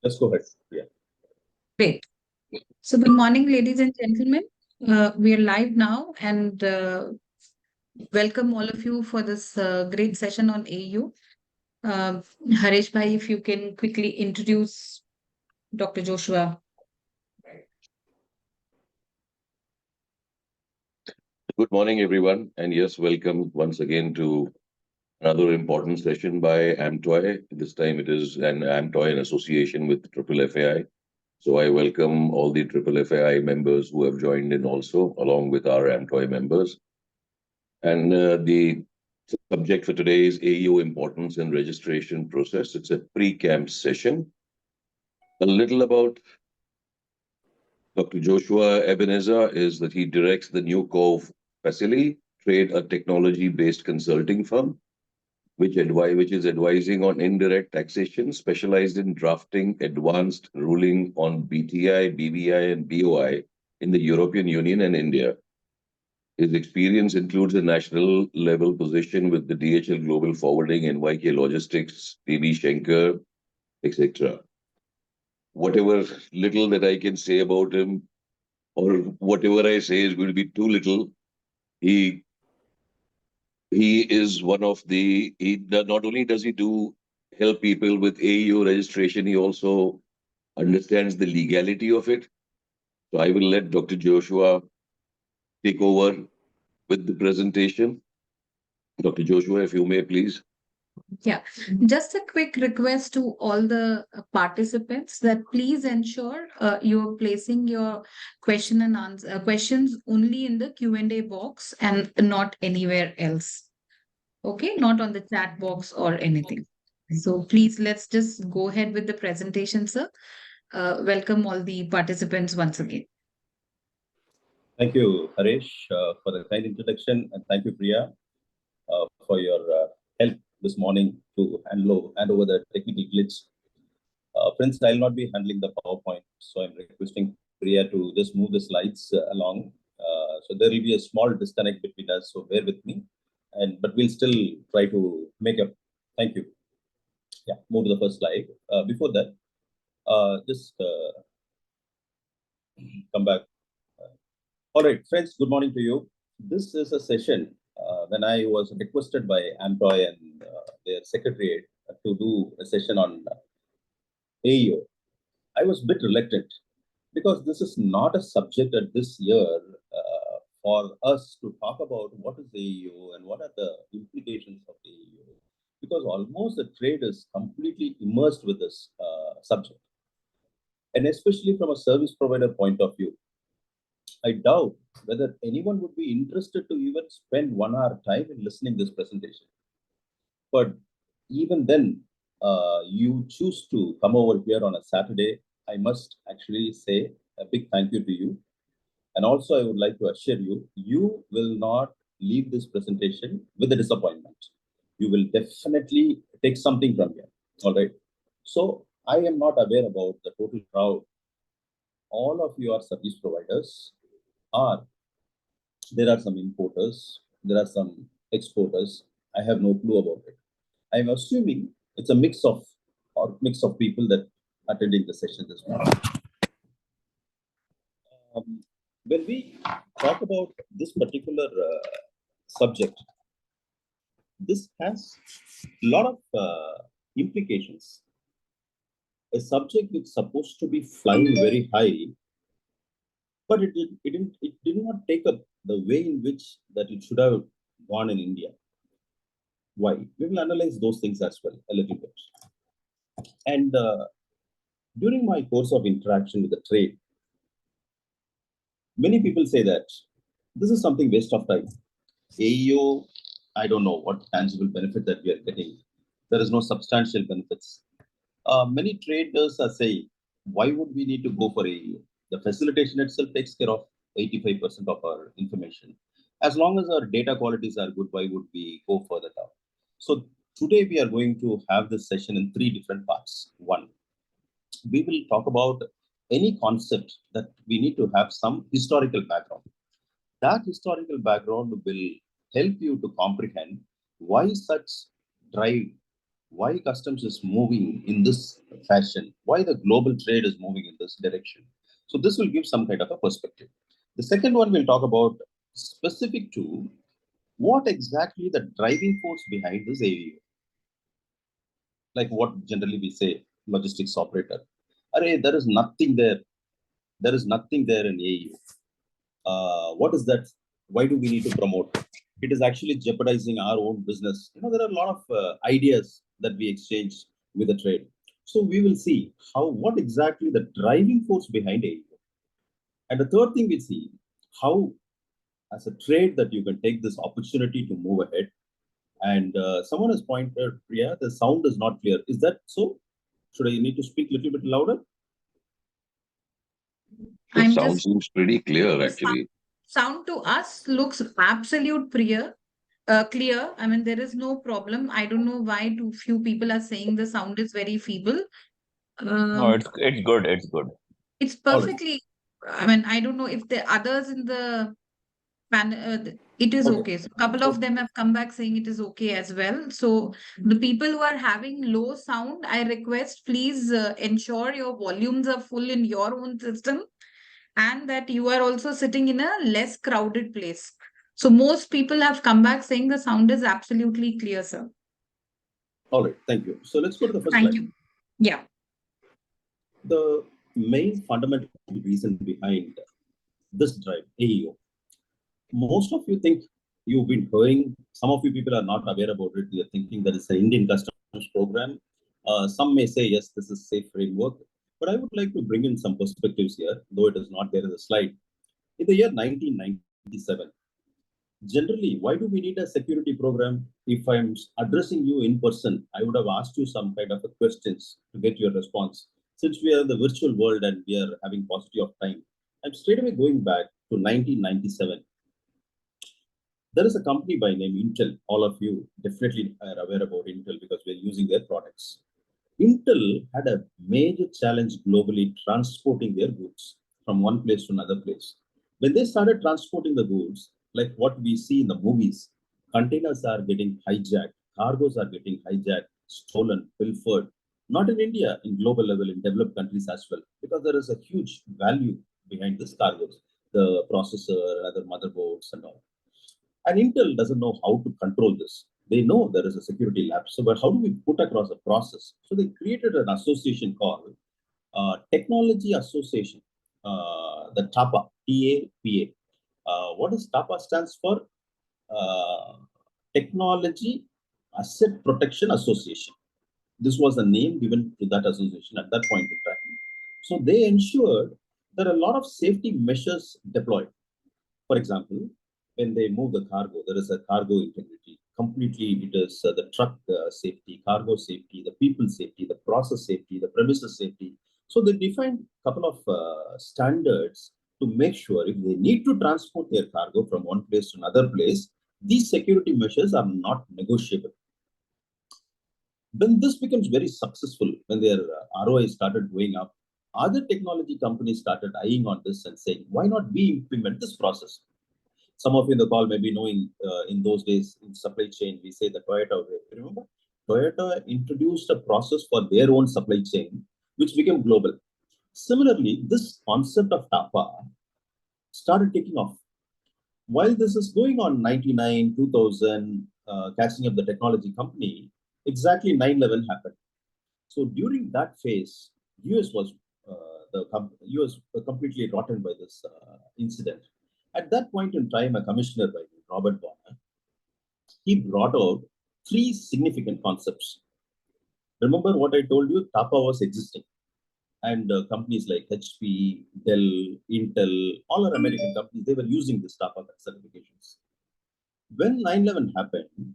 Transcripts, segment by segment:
Let's go ahead. Yeah. Great. So, good morning, ladies and gentlemen. We are live now and welcome all of you for this great session on AU. Harish Bhai, if you can quickly introduce Dr. Joshua. Good morning, everyone. And yes, welcome once again to another important session by AMTOI. This time it is an AMTOI in association with Triple FAI. So I welcome all the Triple FAI members who have joined in also, along with our AMTOI members. And the subject for today is AEO importance and registration process. It's a pre-camp session. A little about Dr. Joshua Ebenezer is that he directs the New Cove Facility Trade, a technology-based consulting firm which is advising on indirect taxation, specialized in drafting advanced ruling on BTI, BBI, and BOI in the European Union and India. His experience includes a national level position with the DHL Global Forwarding, NYK Logistics, PB Schenker, etc. Whatever little that I can say about him, or whatever I say is going to be too little, he is one of the, not only does he do help people with AEO registration, he also understands the legality of it. So I will let Dr. Joshua take over with the presentation. Dr. Joshua, if you may, please. Yeah, just a quick request to all the participants that please ensure you're placing your question and answer questions only in the Q&A box and not anywhere else. Okay, not on the chat box or anything. So please, let's just go ahead with the presentation, sir. Welcome all the participants once again. Thank you, Harish, for the kind introduction, and thank you, Priya, for your help this morning to hand over the technical glitch. Friends, I'll not be handling the PowerPoint, so I'm requesting Priya to just move the slides along. So there will be a small disconnect between us, so bear with me. But we'll still try to make up. Thank you. Yeah, move to the first slide. Before that, just come back. All right, friends, good morning to you. This is a session when I was requested by AMTOI and their secretariat to do a session on AEO. I was a bit reluctant because this is not a subject at this year for us to talk about what is AEO and what are the implications of AEO, because almost the trade is completely immersed with this subject. And especially from a service provider point of view, I doubt whether anyone would be interested to even spend 1 hour time in listening to this presentation. But even then, you choose to come over here on a Saturday. I must actually say a big thank you to you. And also, I would like to assure you, you will not leave this presentation with a disappointment. You will definitely take something from here. All right. So I am not aware about the total crowd. All of you are service providers, or there are some importers, there are some exporters. I have no clue about it. I'm assuming it's a mix of people that attending the session this morning. When we talk about this particular subject, this has a lot of implications. A subject which is supposed to be flying very high, but it did not take up the way in which that it should have gone in India. Why? We will analyze those things as well a little bit. And during my course of interaction with the trade, many people say that this is something waste of time. AEO, I don't know what tangible benefit that we are getting. There is no substantial benefits. Many traders are saying, why would we need to go for AEO? The facilitation itself takes care of 85% of our information. As long as our data qualities are good, why would we go further down? So today we are going to have this session in 3 different parts. One, we will talk about any concept that we need to have some historical background. That historical background will help you to comprehend why such drive why customs is moving in this fashion, why the global trade is moving in this direction. So this will give some kind of a perspective. The second one we'll talk about specific to what exactly the driving force behind this AEO. Like what generally we say, logistics operator. Array, there is nothing there. There is nothing there in AEO. What is that? Why do we need to promote? It is actually jeopardizing our own business. There are a lot of ideas that we exchange with the trade. So we will see what exactly the driving force behind AEO. And the third thing we see how as a trade that you can take this opportunity to move ahead. And someone has pointed, yeah, the sound is not clear. Is that so? Should I need to speak a little bit louder? The I'm sound just seems pretty clear, actually. sound to us looks absolute clear. I mean, there is no problem. I don't know why too few people are saying the sound is very feeble. No, Um, it's good. It's good. it's All right. perfectly. I mean, I don't know if the others in the it is Okay. okay. So a couple of them have come back saying it is okay as well. So the people who are having low sound, I request please ensure your volumes are full in your own system and that you are also sitting in a less crowded place. So most people have come back saying the sound is absolutely clear, sir. All right. Thank you. So let's go to the first Thank slide. you. Yeah. The main fundamental reason behind this drive, AEO. Most of you think you've been hearing, some of you people are not aware about it. You're thinking that it's an Indian customs program. Some may say, yes, this is safe framework. But I would like to bring in some perspectives here, though it is not there in the slide. In the year 1997, generally, why do we need a security program? If I'm addressing you in person, I would have asked you some kind of a questions to get your response. Since we are in the virtual world and we are having paucity of time, I'm straight away going back to 1997. There is a company by name Intel. All of you definitely are aware about Intel because we're using their products. Intel had a major challenge globally transporting their goods from one place to another place. When they started transporting the goods, like what we see in the movies, containers are getting hijacked, cargoes are getting hijacked, stolen, pilfered. Not in India, in global level, in developed countries as well, because there is a huge value behind these cargoes, the processor, other motherboards, and all. And Intel doesn't know how to control this. They know there is a security lapse, so but how do we put across a process? So they created an association called Technology Association, the TAPA, TAPA. What does TAPA stands for? Uh, Technology Asset Protection Association. This was the name given to that association at that point in time. So they ensured there are a lot of safety measures deployed. For example, when they move the cargo, there is a cargo integrity. Completely, it is the truck safety, cargo safety, the people safety, the process safety, the premises safety. So they defined a couple of standards to make sure if they need to transport their cargo from one place to another place, these security measures are not negotiable. When this becomes very successful, when their ROI started going up, other technology companies started eyeing on this and saying, why not we implement this process? Some of you in the call may be knowing in those days in supply chain, we say the Toyota way. Remember, Toyota introduced a process for their own supply chain, which became global. Similarly, this concept of TAPA started taking off. While this is going on 99, 2000, catching up the technology company, exactly 9/11 happened. So during that phase, US was US was completely rotten by this incident. At that point in time, a commissioner by name, Robert Bonner, he brought out three significant concepts. Remember what I told you? TAPA was existing, and companies like HP, Dell, Intel, all are American companies. They were using this TAPA certifications. When 9/11 happened,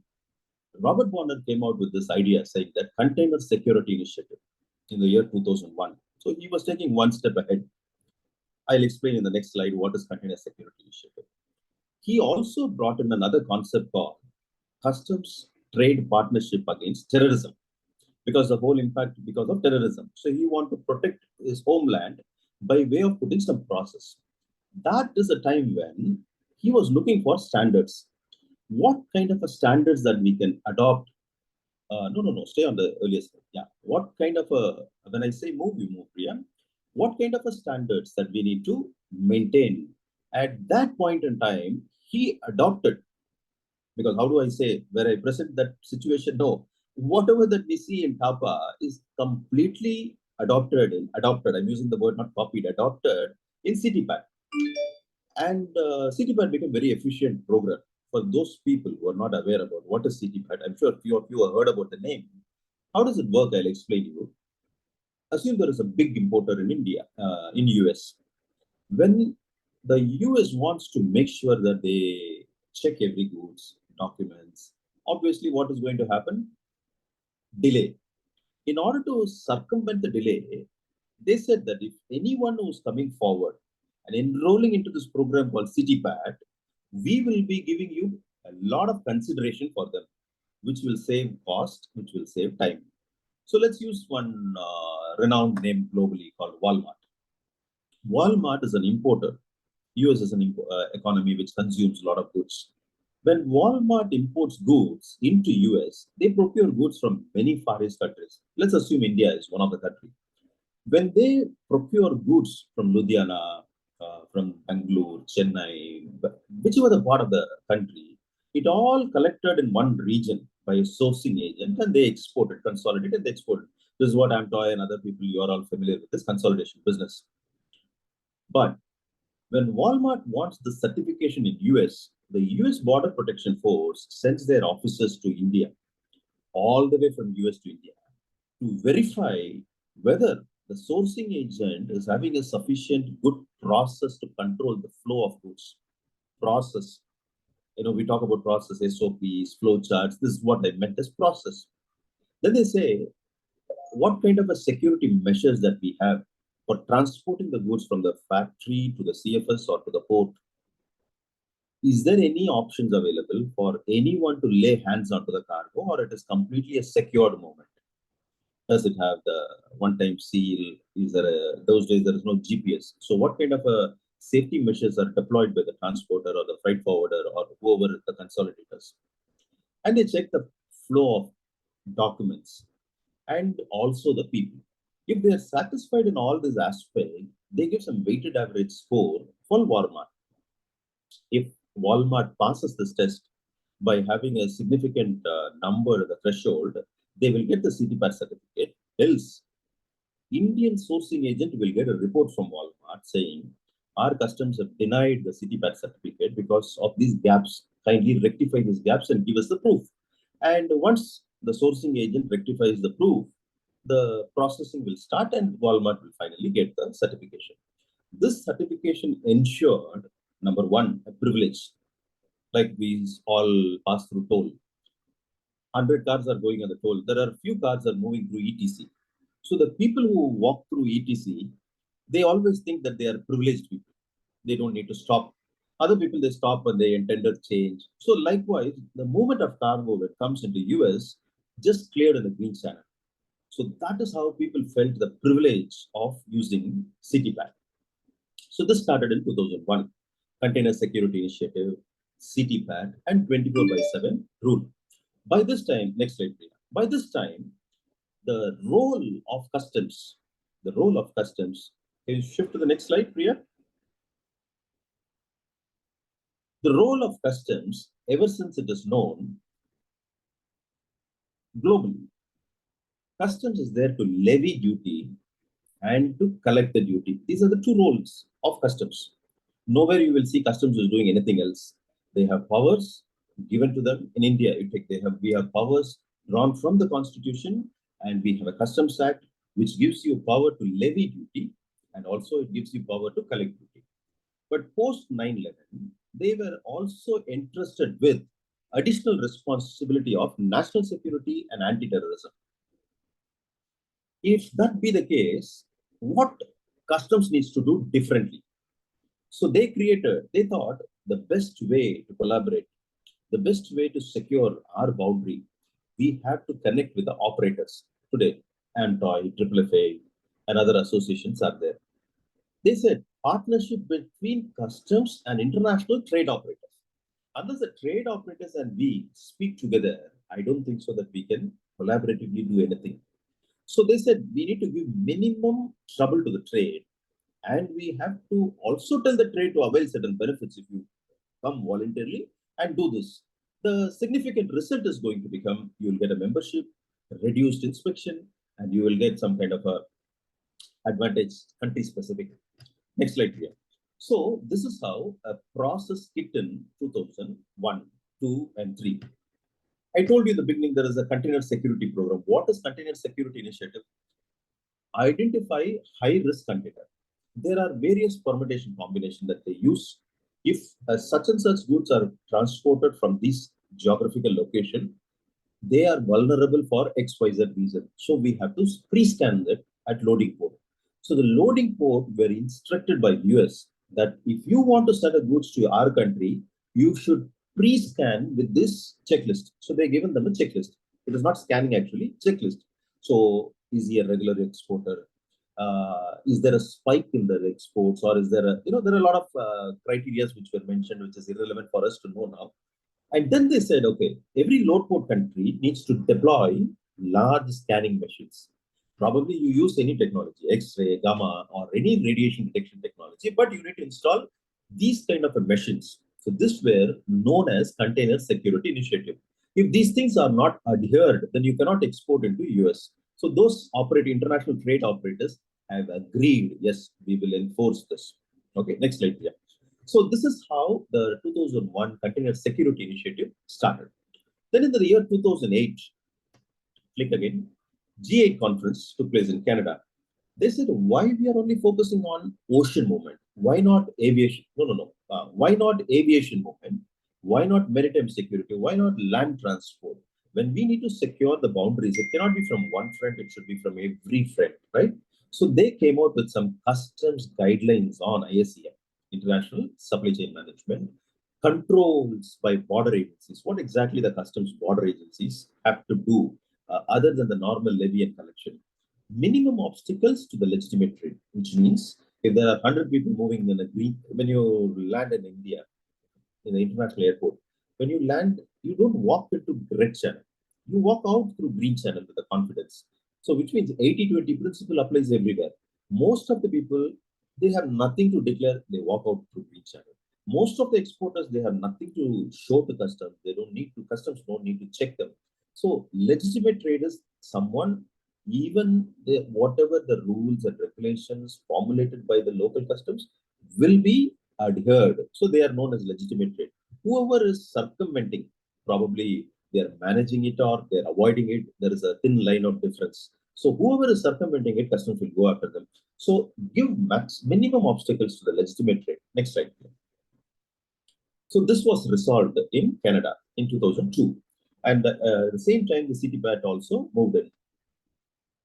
Robert Bonner came out with this idea saying that Container Security Initiative in the year 2001. So he was taking one step ahead. I'll explain in the next slide what is Container Security Initiative. He also brought in another concept called Customs Trade Partnership Against Terrorism, because the whole impact because of terrorism. So he wanted to protect his homeland by way of putting some process. That is a time when he was looking for standards. What kind of a standards that we can adopt No. Stay on the earlier slide. Yeah. What kind of a, when I say move, you move, Priya. What kind of a standards that we need to maintain? At that point in time, he adopted, because how do I say, where I present that situation? No. Whatever that we see in Tapa is completely adopted. I'm using the word not copied, adopted in CityPad. And CityPad became very efficient program. For those people who are not aware about what is CityPad, I'm sure few of you have heard about the name. How does it work? I'll explain you. Assume there is a big importer in India, in US. When the US wants to make sure that they check every goods, documents, obviously what is going to happen? Delay. In order to circumvent the delay, they said that if anyone who's coming forward and enrolling into this program called CityPad, we will be giving you a lot of consideration for them, which will save cost, which will save time. So let's use one renowned name globally called Walmart. Walmart is an importer. US is an economy which consumes a lot of goods. When Walmart imports goods into US, they procure goods from many Far East countries. Let's assume India is one of the countries. When they procure goods from Ludhiana, from Bangalore, Chennai, whichever the part of the country, it all collected in one region by a sourcing agent, and they export it, consolidate it, and they export it. This is what AMTOI and other people, you are all familiar with this consolidation business. But when Walmart wants the certification in US, the US Border Protection Force sends their officers to India, all the way from US to India, to verify whether the sourcing agent is having a sufficient good process to control the flow of goods. Process. We talk about process, SOPs, flow charts. This is what I meant as process. Then they say, what kind of a security measures that we have for transporting the goods from the factory to the CFS or to the port? Is there any options available for anyone to lay hands onto the cargo, or it is completely a secured movement? Does it have the one-time seal? Is there those days there is no GPS? So what kind of a safety measures are deployed by the transporter or the freight forwarder or whoever the consolidators? And they check the flow of documents and also the people. If they are satisfied in all these aspects, they give some weighted average score for Walmart. If Walmart passes this test by having a significant number, the threshold, they will get the CityPad certificate. Else, Indian sourcing agent will get a report from Walmart saying, our customs have denied the CityPad certificate because of these gaps. Kindly rectify these gaps and give us the proof. And once the sourcing agent rectifies the proof, the processing will start and Walmart will finally get the certification. This certification ensured, number one, a privilege. Like we all pass through toll. 100 cars are going on the toll. There are few cars are moving through ETC. So the people who walk through ETC, they always think that they are privileged people. They don't need to stop. Other people, they stop when they intend to change. So likewise, the movement of cargo that comes into US just cleared in the green channel. So that is how people felt the privilege of using CityPad. So this started in 2001. Container Security Initiative, CityPad, and 24/7 rule. By this time, next slide, please. By this time, the role of customs, can you shift to the next slide, Priya? The role of customs, ever since it is known globally, customs is there to levy duty and to collect the duty. These are the two roles of customs. Nowhere you will see customs is doing anything else. They have powers given to them. In India, we have powers drawn from the Constitution, and we have a Customs Act which gives you power to levy duty, and also it gives you power to collect duty. But post 9/11, they were also entrusted with additional responsibility of national security and anti-terrorism. If that be the case, what customs needs to do differently? So they thought the best way to collaborate, the best way to secure our boundary, we have to connect with the operators. Today, AMTOI, FFA, and other associations are there. They said partnership between customs and international trade operators. Unless the trade operators and we speak together, I don't think so that we can collaboratively do anything. So they said we need to give minimum trouble to the trade, and we have to also tell the trade to avail certain benefits if you come voluntarily and do this. The significant result is going to become you will get a membership, reduced inspection, and you will get some kind of a advantage country specific. Next slide here. So this is how a process kicked in 2001, 2, and 3. I told you in the beginning there is a container security program. What is container security initiative? Identify high risk container. There are various permutation combinations that they use. If such and such goods are transported from this geographical location, they are vulnerable for XYZ reason. So we have to pre-scan that at loading port. So the loading port were instructed by US that if you want to send a goods to our country, you should pre-scan with this checklist. So they're given them a checklist. It is not scanning actually, checklist. So is he a regular exporter? Is there a spike in the exports, or is there a, there are a lot of criteria which were mentioned, which is irrelevant for us to know now. And then they said, okay, every load port country needs to deploy large scanning machines. Probably you use any technology, X-ray, gamma, or any radiation detection technology, but you need to install these kind of machines. So this were known as container security initiative. If these things are not adhered, then you cannot export into US. So those international trade operators have agreed, yes, we will enforce this. Okay, next slide, yeah. So this is how the 2001 Container Security Initiative started. Then in the year 2008, click again, G8 conference took place in Canada. They said, why we are only focusing on ocean movement? Why not aviation? No. Why not aviation movement? Why not maritime security? Why not land transport? When we need to secure the boundaries, it cannot be from one front, it should be from every front, right? So they came out with some customs guidelines on ISEM, International Supply Chain Management, controls by border agencies. What exactly the customs border agencies have to do other than the normal levy and collection? Minimum obstacles to the legitimate trade, which means if there are 100 people moving in a green, when you land in India, in the international airport, when you land, you don't walk into red channel. You walk out through green channel with the confidence. So which means 80-20 principle applies everywhere. Most of the people, they have nothing to declare, they walk out through green channel. Most of the exporters, they have nothing to show to customs. Customs don't need to check them. So legitimate traders, someone, even whatever the rules and regulations formulated by the local customs will be adhered. So they are known as legitimate trade. Whoever is circumventing, probably they are managing it or they are avoiding it. There is a thin line of difference. So whoever is circumventing it, customs will go after them. So give minimum obstacles to the legitimate trade. Next slide. So this was resolved in Canada in 2002. And at the same time, the CTPAT also moved in.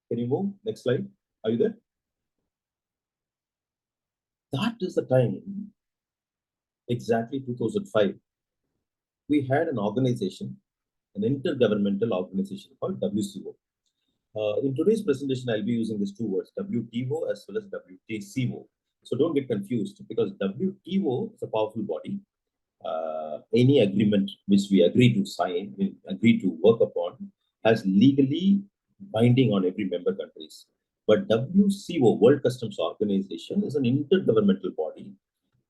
Can you move? Next slide. Are you there? That is the time, exactly 2005, we had an organization, an intergovernmental organization called WCO. In today's presentation, I'll be using these two words, WTO as well as WTCO. So don't get confused, because WTO is a powerful body. Any agreement which we agree to sign, we agree to work upon, has legally binding on every member countries. But WCO, World Customs Organization, is an intergovernmental body.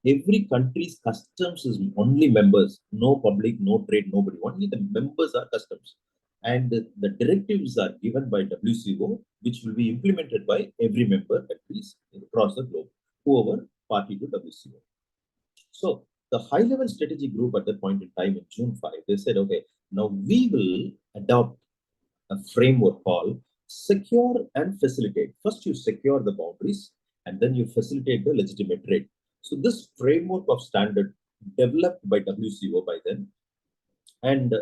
Every country's customs is only members, no public, no trade, nobody. Only the members are customs. And the directives are given by WCO, which will be implemented by every member countries across the globe, whoever party to WCO. So the high-level strategy group at that point in time in June 5, they said, okay, now we will adopt a framework called secure and facilitate. First, you secure the boundaries, and then you facilitate the legitimate trade. So this framework of standard developed by WCO by then, and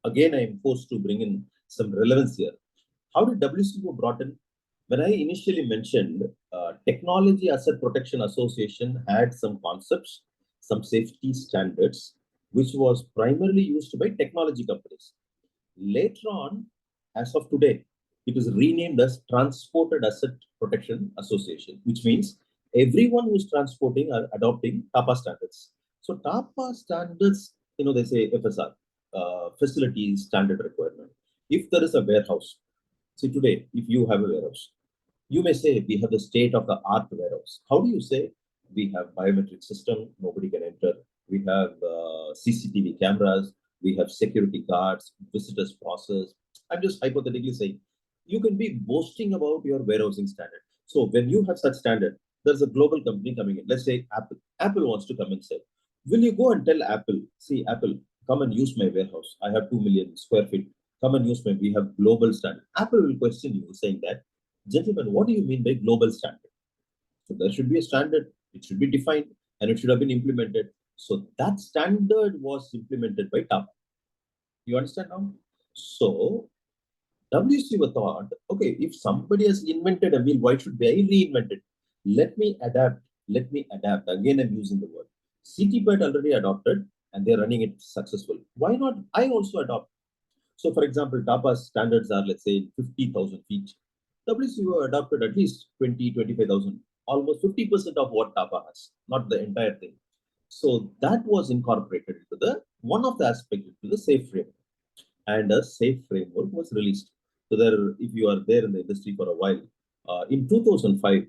again, I am forced to bring in some relevance here. How did WCO brought in? When I initially mentioned Technology Asset Protection Association had some concepts, some safety standards, which was primarily used by technology companies. Later on, as of today, it is renamed as Transported Asset Protection Association, which means everyone who is transporting are adopting TAPA standards. So TAPA standards, they say FSR, facility standard requirement. If there is a warehouse, see today, if you have a warehouse, you may say we have the state-of-the-art warehouse. How do you say? We have biometric system, nobody can enter. We have CCTV cameras. We have security guards, visitors process. I'm just hypothetically saying, you can be boasting about your warehousing standard. So when you have such standard, there's a global company coming in. Let's say Apple. Apple wants to come and say, will you go and tell Apple, see Apple, come and use my warehouse. I have 2 million square feet. Come and use my, we have global standard. Apple will question you saying that, gentlemen, what do you mean by global standard? So there should be a standard, it should be defined, and it should have been implemented. So that standard was implemented by TAP. You understand now? So WCO thought, okay, if somebody has invented a wheel, why should I reinvent it? Let me adapt. Let me adapt. Again, I'm using the word. CTPAT already adopted and they're running it successful. Why not I also adopt? So, for example, TAPA's standards are, let's say, 50,000 feet. WCO adopted at least 20, 25,000, almost 50% of what TAPA has, not the entire thing. So that was incorporated into the one of the aspects into the safe framework, and a safe framework was released. So there, if you are there in the industry for a while, in 2005,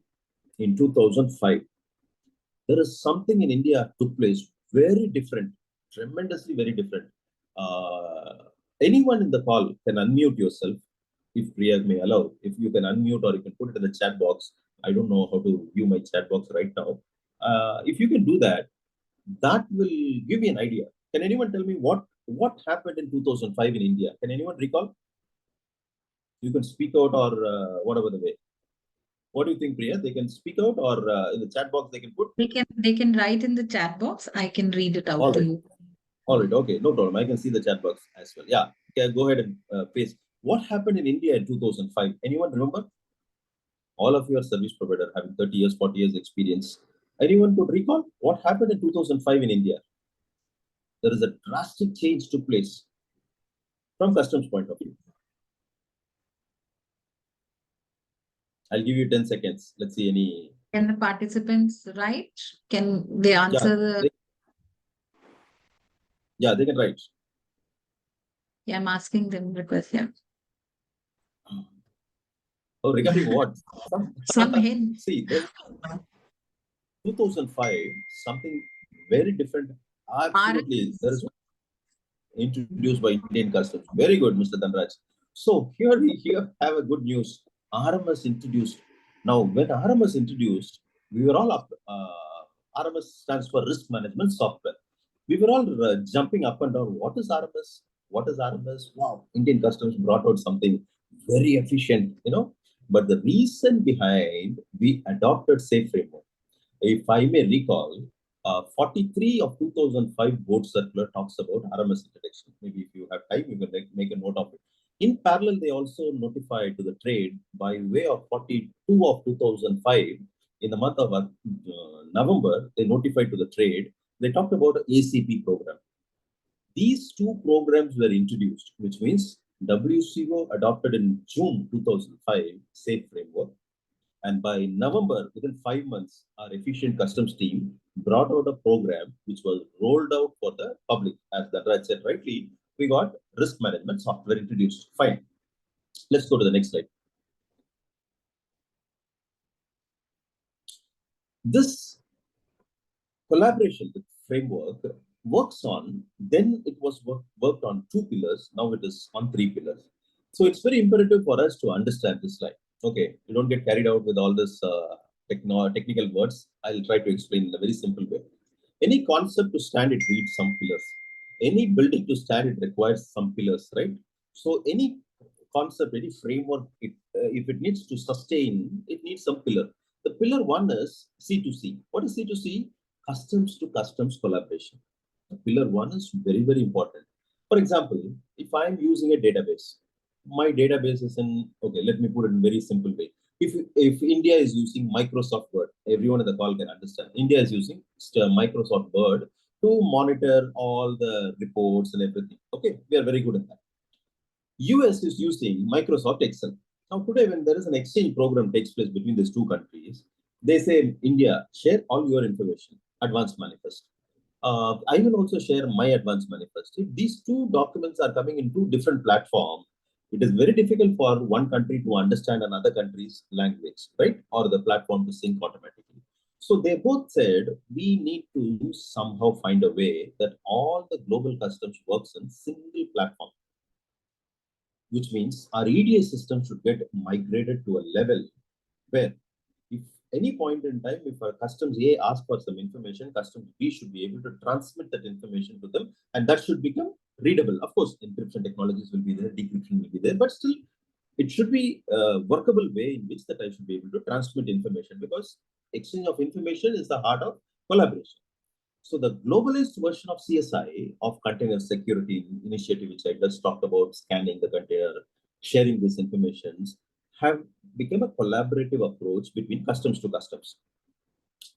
there is something in India took place very different, tremendously very different. Anyone in the call can unmute yourself, if Priya may allow. If you can unmute or you can put it in the chat box. I don't know how to view my chat box right now. If you can do that, that will give me an idea. Can anyone tell me what happened in 2005 in India? Can anyone recall? You can speak out or whatever the way. What do you think, Priya? They can speak out or in the chat box they can put? They can write in the chat box. I can read it out to you. All right, okay, no problem. I can see the chat box as well. Yeah, okay, go ahead and paste. What happened in India in 2005? Anyone remember? All of your service provider having 30 years, 40 years experience. Anyone could recall what happened in 2005 in India? There is a drastic change took place from customs point of view. I'll give you 10 seconds. Let's see any. Can the participants write? Can they answer They can write. Yeah, I'm asking them request. Yeah. Oh, regarding what? Some hints. See, 2005, something very different. Absolutely. There is introduced by Indian Customs. Very good, Mr. Dhanraj. So here we have a good news. RMS introduced. Now, when RMS introduced, we were all up. RMS stands for Risk Management Software. We were all jumping up and down. What is RMS? What is RMS? Wow, Indian Customs brought out something very efficient, you know. But the reason behind we adopted Safe Framework, if I may recall, 43 of 2005 board circular talks about RMS introduction. Maybe if you have time, you can make a note of it. In parallel, they also notified to the trade by way of 42 of 2005. In the month of November, they notified to the trade. They talked about an ACP program. These two programs were introduced, which means WCO adopted in June 2005 Safe Framework. And by November, within 5 months, our efficient customs team brought out a program which was rolled out for the public. As Dhanraj said rightly, we got risk management software introduced. Fine. Let's go to the next slide. This collaboration with framework works on, then it was worked on 2 pillars. Now it is on 3 pillars. So it's very imperative for us to understand this slide. Okay, you don't get carried out with all this technical words. I'll try to explain in a very simple way. Any concept to stand, it needs some pillars. Any building to stand, it requires some pillars, right? So any concept, any framework, if it needs to sustain, it needs some pillar. The pillar one is C2C. What is C2C? Customs to customs collaboration. Pillar one is very, very important. For example, if I'm using a database, my database is in, okay, let me put it in a very simple way. If India is using Microsoft Word, everyone in the call can understand. India is using Microsoft Word to monitor all the reports and everything. Okay, we are very good at that. US is using Microsoft Excel. Now today, when there is an exchange program takes place between these two countries, they say, India, share all your information, advanced manifest. I will also share my advanced manifest. If these two documents are coming in two different platforms, It is very difficult for one country to understand another country's language, right? Or the platform to sync automatically. So they both said we need to somehow find a way that all the global customs works on single platform, which means our EDA system should get migrated to a level where if any point in time, if a customs A asks for some information, customs B should be able to transmit that information to them, and that should become readable. Of course, encryption technologies will be there, decryption will be there, but still, it should be a workable way in which that I should be able to transmit information, because exchange of information is the heart of collaboration. So the globalized version of CSI, of container security initiative, which I just talked about, scanning the container, sharing these informations, have become a collaborative approach between customs to customs.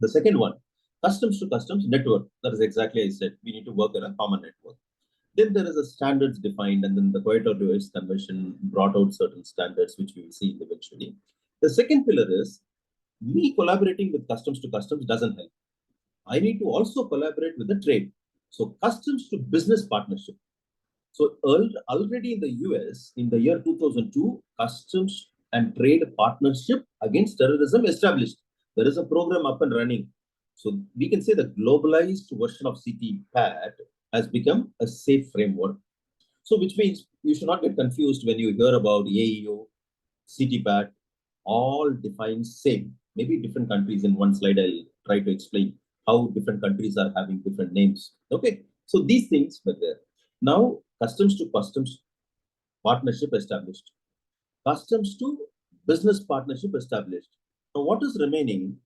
The second one, customs to customs network. That is exactly as I said. We need to work in a common network. Then there is a standards defined, and then the Kyoto Device Convention brought out certain standards, which we will see eventually. The second pillar is me collaborating with customs to customs doesn't help. I need to also collaborate with the trade. So customs to business partnership. So already in the US, in the year 2002, customs and trade partnership against terrorism established. There is a program up and running. So we can say the globalized version of CTPAT has become a safe framework. So which means you should not get confused when you hear about AEO, CTPAT, all define same. Maybe different countries. In one slide, I'll try to explain how different countries are having different names. Okay, so these things were there. Now, customs to customs partnership established. Customs to business partnership established. Now, what is remaining?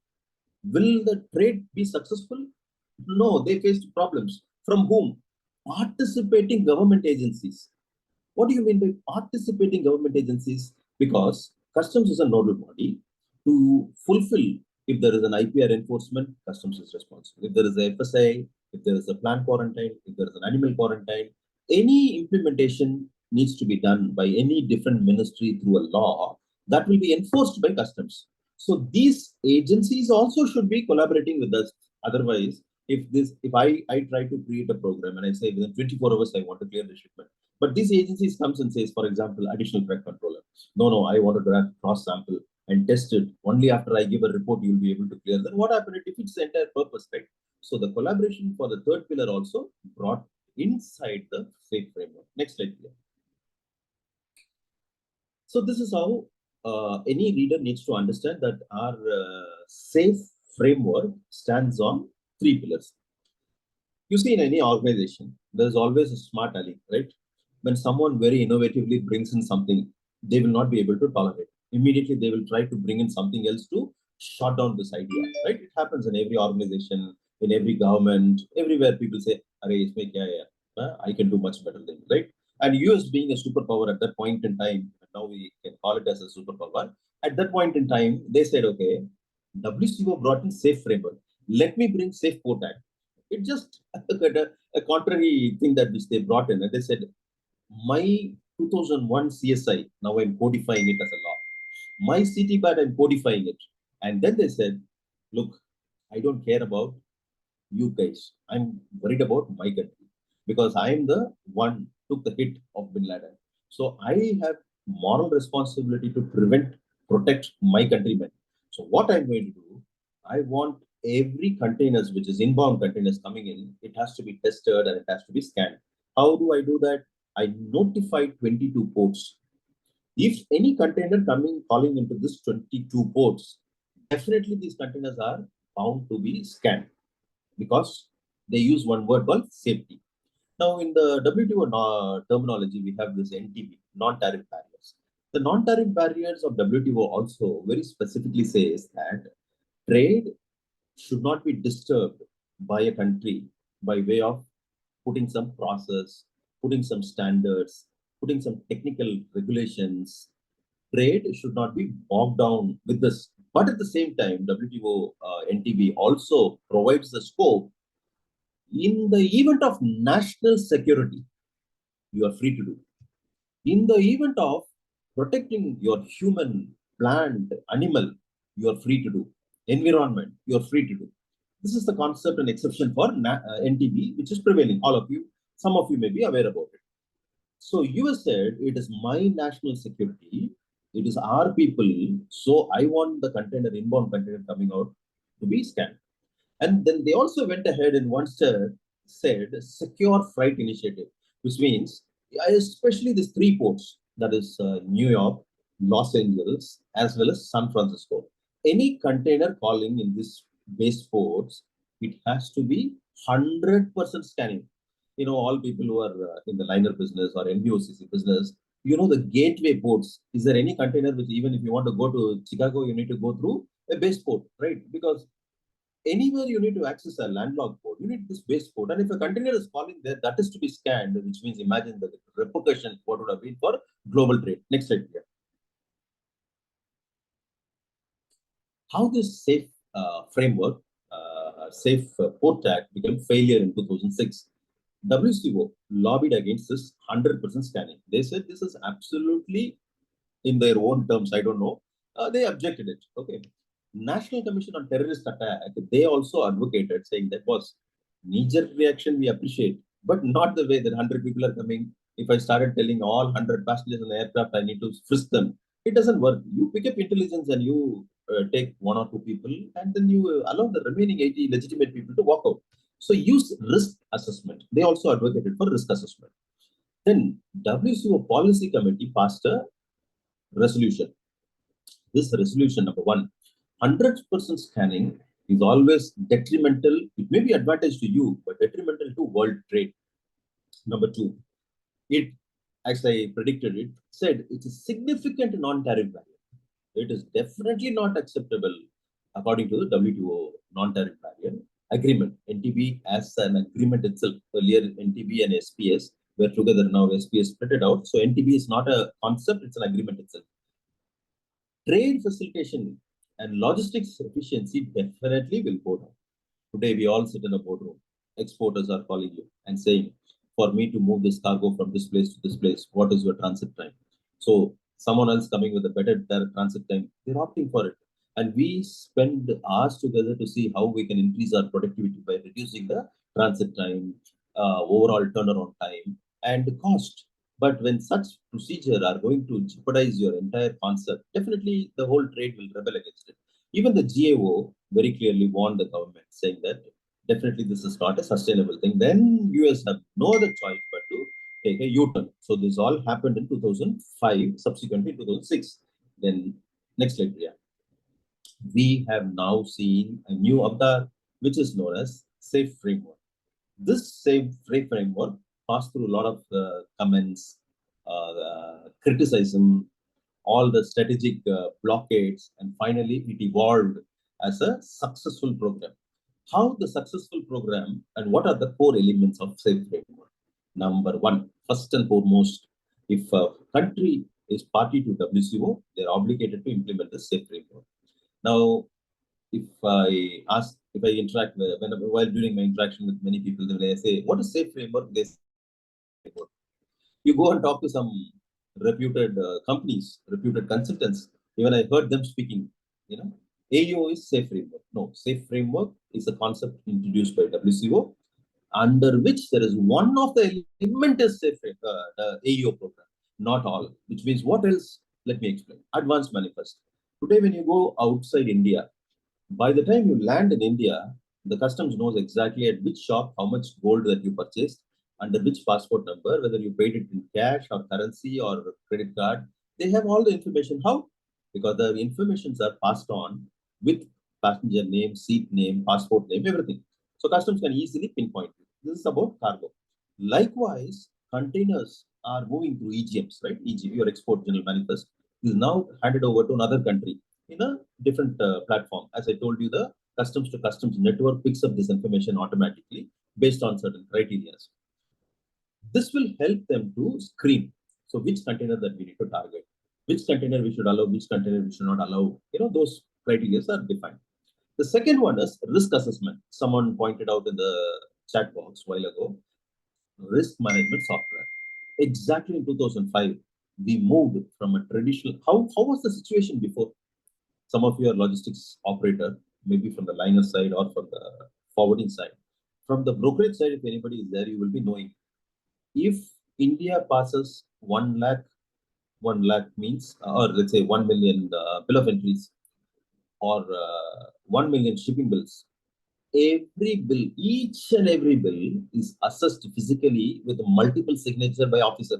Will the trade be successful? No, they faced problems. From whom? Participating government agencies. What do you mean by participating government agencies? Because customs is a nodal body to fulfill. If there is an IPR enforcement, customs is responsible. If there is a FSI, if there is a plant quarantine, if there is an animal quarantine, any implementation needs to be done by any different ministry through a law that will be enforced by customs. So these agencies also should be collaborating with us. Otherwise, if I try to create a program and I say within 24 hours I want to clear the shipment, but these agencies comes and says, for example, additional drug controller. No, I want to have cross sample and test it. Only after I give a report, you'll be able to clear that. What happened if it's the entire purpose, right? So the collaboration for the third pillar also brought inside the safe framework. Next slide, please. So this is how any reader needs to understand that our safe framework stands on three pillars. You see, in any organization, there's always a smart ally, right? When someone very innovatively brings in something, they will not be able to tolerate. Immediately, they will try to bring in something else to shut down this idea, right? It happens in every organization, in every government, everywhere people say, "Arey, isme kya hai? I can do much better than you," right? And US being a superpower at that point in time, now we can call it as a superpower. At that point in time, they said, okay, WCO brought in safe framework. Let me bring safe port act. It just a contrary thing that which they brought in. And they said, my 2001 CSI, now I'm codifying it as a law. My CTPAT, I'm codifying it. And then they said, look, I don't care about you guys. I'm worried about my country because I'm the one who took the hit of Bin Laden. So I have moral responsibility to protect my countrymen. So what I'm going to do, I want every containers which is inbound containers coming in, it has to be tested and it has to be scanned. How do I do that? I notified 22 ports. If any container calling into this 22 ports, definitely these containers are bound to be scanned because they use one word called safety. Now, in the WTO terminology, we have this NTB, non-tariff barriers. The non-tariff barriers of WTO also very specifically says that trade should not be disturbed by a country by way of putting some process, putting some standards, putting some technical regulations. Trade should not be bogged down with this. But at the same time, WTO NTB also provides the scope in the event of national security, you are free to do. In the event of protecting your human, plant, animal, you are free to do. Environment, you are free to do. This is the concept and exception for NTB, which is prevailing. All of you, some of you may be aware about it. So US said, it is my national security, it is our people, so I want the container, inbound container coming out to be scanned. And then they also went ahead and once said secure freight initiative, which means especially these three ports, that is New York, Los Angeles, as well as San Francisco. Any container calling in these base ports, it has to be 100% scanning. You know, all people who are in the liner business or NVOCC business, you know, the gateway ports. Is there any container which even if you want to go to Chicago, you need to go through a base port, right? Because anywhere you need to access a landlocked port, you need this base port. And if a container is falling there, that is to be scanned, which means imagine the repercussion, what would have been for global trade. Next slide here. How this safe framework, safe port act became failure in 2006. WCO lobbied against this 100% scanning. They said this is absolutely in their own terms, I don't know. They objected it. Okay. National Commission on Terrorist Attack, they also advocated saying that was knee-jerk reaction we appreciate, but not the way that 100 people are coming. If I started telling all 100 passengers in the aircraft, I need to frisk them. It doesn't work. You pick up intelligence and you take one or two people, and then you allow the remaining 80 legitimate people to walk out. So use risk assessment. They also advocated for risk assessment. Then WCO Policy Committee passed a resolution. This resolution, number one, 100% scanning is always detrimental. It may be advantage to you, but detrimental to world trade. Number two, it, as I predicted, it said it's a significant non-tariff barrier. It is definitely not acceptable according to the WTO non-tariff barrier agreement. NTB as an agreement itself. Earlier, NTB and SPS were together. Now SPS split it out. So NTB is not a concept; it's an agreement itself. Trade facilitation and logistics efficiency definitely will go down. Today, we all sit in a boardroom. Exporters are calling you and saying, for me to move this cargo from this place to this place, what is your transit time? So someone else coming with a better transit time, they're opting for it. And we spend hours together to see how we can increase our productivity by reducing the transit time, overall turnaround time, and cost. But when such procedures are going to jeopardize your entire concept, definitely the whole trade will rebel against it. Even the GAO very clearly warned the government, saying that definitely this is not a sustainable thing. Then US have no other choice but to take a U-turn. So this all happened in 2005, subsequently 2006. Then next slide, Priya. We have now seen a new avatar, which is known as SAFE framework. This SAFE framework passed through a lot of comments, criticism, all the strategic blockades, and finally it evolved as a successful program. How the successful program and what are the core elements of SAFE framework? Number one, first and foremost, if a country is party to WCO, they're obligated to implement the SAFE framework. Now, if I interact with, while during my interaction with many people, they say, what is SAFE framework? They say, you go and talk to some reputed companies, reputed consultants. Even I heard them speaking, AEO is SAFE framework. No, SAFE framework is a concept introduced by WCO, under which there is one of the element is SAFE, the AEO program, not all, which means what else? Let me explain. Advanced manifest. Today, when you go outside India, by the time you land in India, the customs knows exactly at which shop, how much gold that you purchased, under which passport number, whether you paid it in cash or currency or credit card. They have all the information. How? Because the informations are passed on with passenger name, seat name, passport name, everything. So customs can easily pinpoint it. This is about cargo. Likewise, containers are moving through EGMs, right? EGM, your export general manifest, is now handed over to another country in a different platform. As I told you, the customs to customs network picks up this information automatically based on certain criteria. This will help them to screen. So which container that we need to target, which container we should allow, which container we should not allow. Those criteria are defined. The second one is risk assessment. Someone pointed out in the chat box a while ago, risk management software. Exactly in 2005, we moved from a traditional, how was the situation before? Some of you are logistics operator, maybe from the liner side or from the forwarding side. From the brokerage side, if anybody is there, you will be knowing. If India passes 1 lakh, 1 lakh means, or let's say 1 million bill of entries, or 1 million shipping bills. Every bill, each and every bill is assessed physically with multiple signature by officer.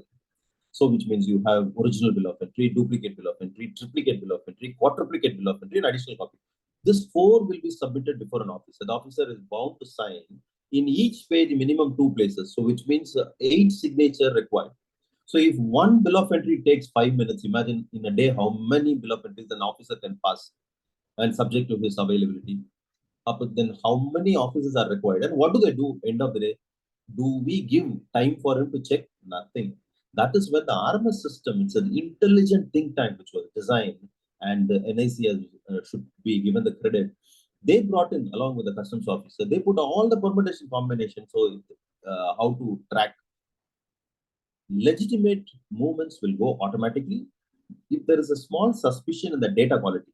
So which means you have original bill of entry, duplicate bill of entry, triplicate bill of entry, quadruplicate bill of entry, and additional copy. This 4 will be submitted before an officer. The officer is bound to sign in each page minimum 2 places. So which means 8 signature required. So if one bill of entry takes 5 minutes, imagine in a day how many bill of entries an officer can pass, and subject to his availability. Up then how many offices are required, and what do they do end of the day? Do we give time for him to check? Nothing. That is when the RMS system, it's an intelligent think tank which was designed, and the NIC should be given the credit. They brought in, along with the customs officer, they put all the permutation combinations, so how to track legitimate movements will go automatically. If there is a small suspicion in the data quality,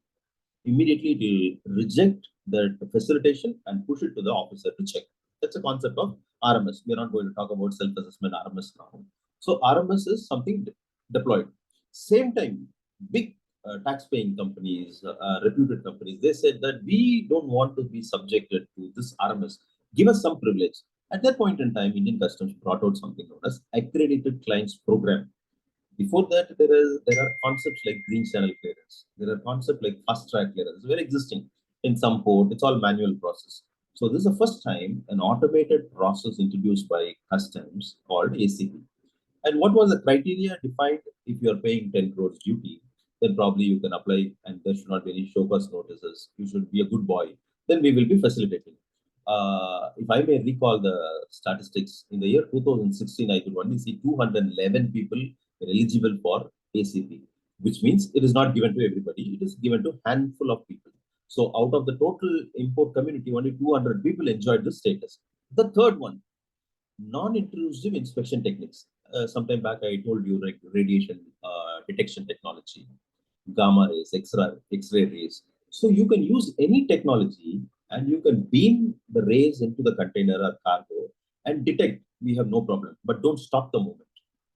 immediately it will reject the facilitation and push it to the officer to check. That's a concept of RMS. We are not going to talk about self-assessment RMS now. So RMS is something deployed. Same time, big tax-paying companies, reputed companies, they said that we don't want to be subjected to this RMS. Give us some privilege. At that point in time, Indian Customs brought out something known as Accredited Clients Program. Before that, there are concepts like green channel clearance. There are concepts like fast track clearance. They're existing in some port. It's all manual process. So this is the first time an automated process introduced by customs called ACP. And what was the criteria defined? If you are paying 10 crores duty, then probably you can apply, and there should not be any show cause notices. You should be a good boy. Then we will be facilitating. If I may recall the statistics, in the year 2016, I could only see 211 people eligible for ACP, which means it is not given to everybody. It is given to a handful of people. So out of the total import community, only 200 people enjoyed this status. The third one, non-intrusive inspection techniques. Sometime back, I told you, like radiation detection technology, gamma rays, X-ray rays. So you can use any technology and you can beam the rays into the container or cargo and detect. We have no problem, but don't stop the movement.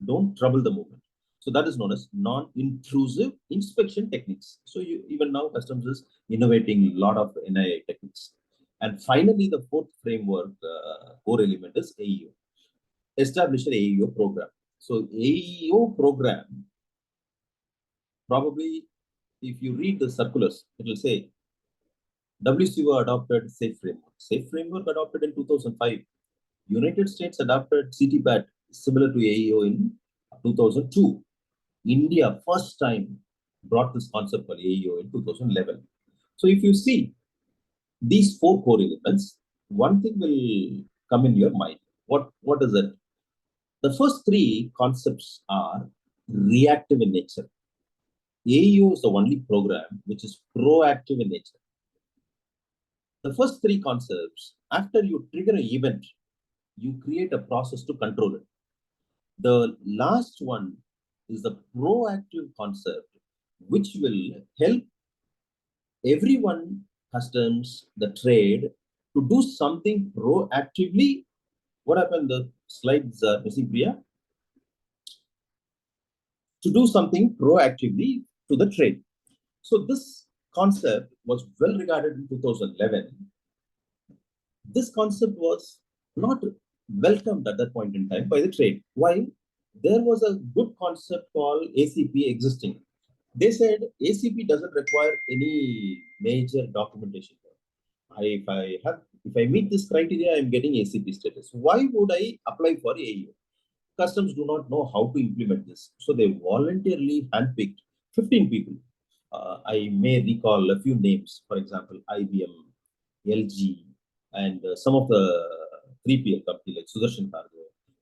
Don't trouble the movement. So that is known as non-intrusive inspection techniques. So even now, customs is innovating a lot of NII techniques. And finally, the fourth framework core element is AEO. Establish an AEO program. So AEO program, probably if you read the circulars, it will say WCO adopted SAFE framework. SAFE framework adopted in 2005. United States adopted CTPAT similar to AEO in 2002. India first time brought this concept called AEO in 2011. So if you see these 4 core elements, one thing will come in your mind. What is it? The first 3 concepts are reactive in nature. AEO is the only program which is proactive in nature. The first 3 concepts, after you trigger an event, you create a process to control it. The last one is the proactive concept, which will help everyone, customs, the trade, to do something proactively. What happened? The slides are missing, Priya. To do something proactively to the trade. So this concept was well regarded in 2011. This concept was not welcomed at that point in time by the trade. Why? There was a good concept called ACP existing. They said ACP doesn't require any major documentation. If I meet this criteria, I'm getting ACP status. Why would I apply for AEO? Customs do not know how to implement this. So they voluntarily handpicked 15 people. I may recall a few names, for example, IBM, LG, and some of the 3PL companies like Sudarshan Cargo.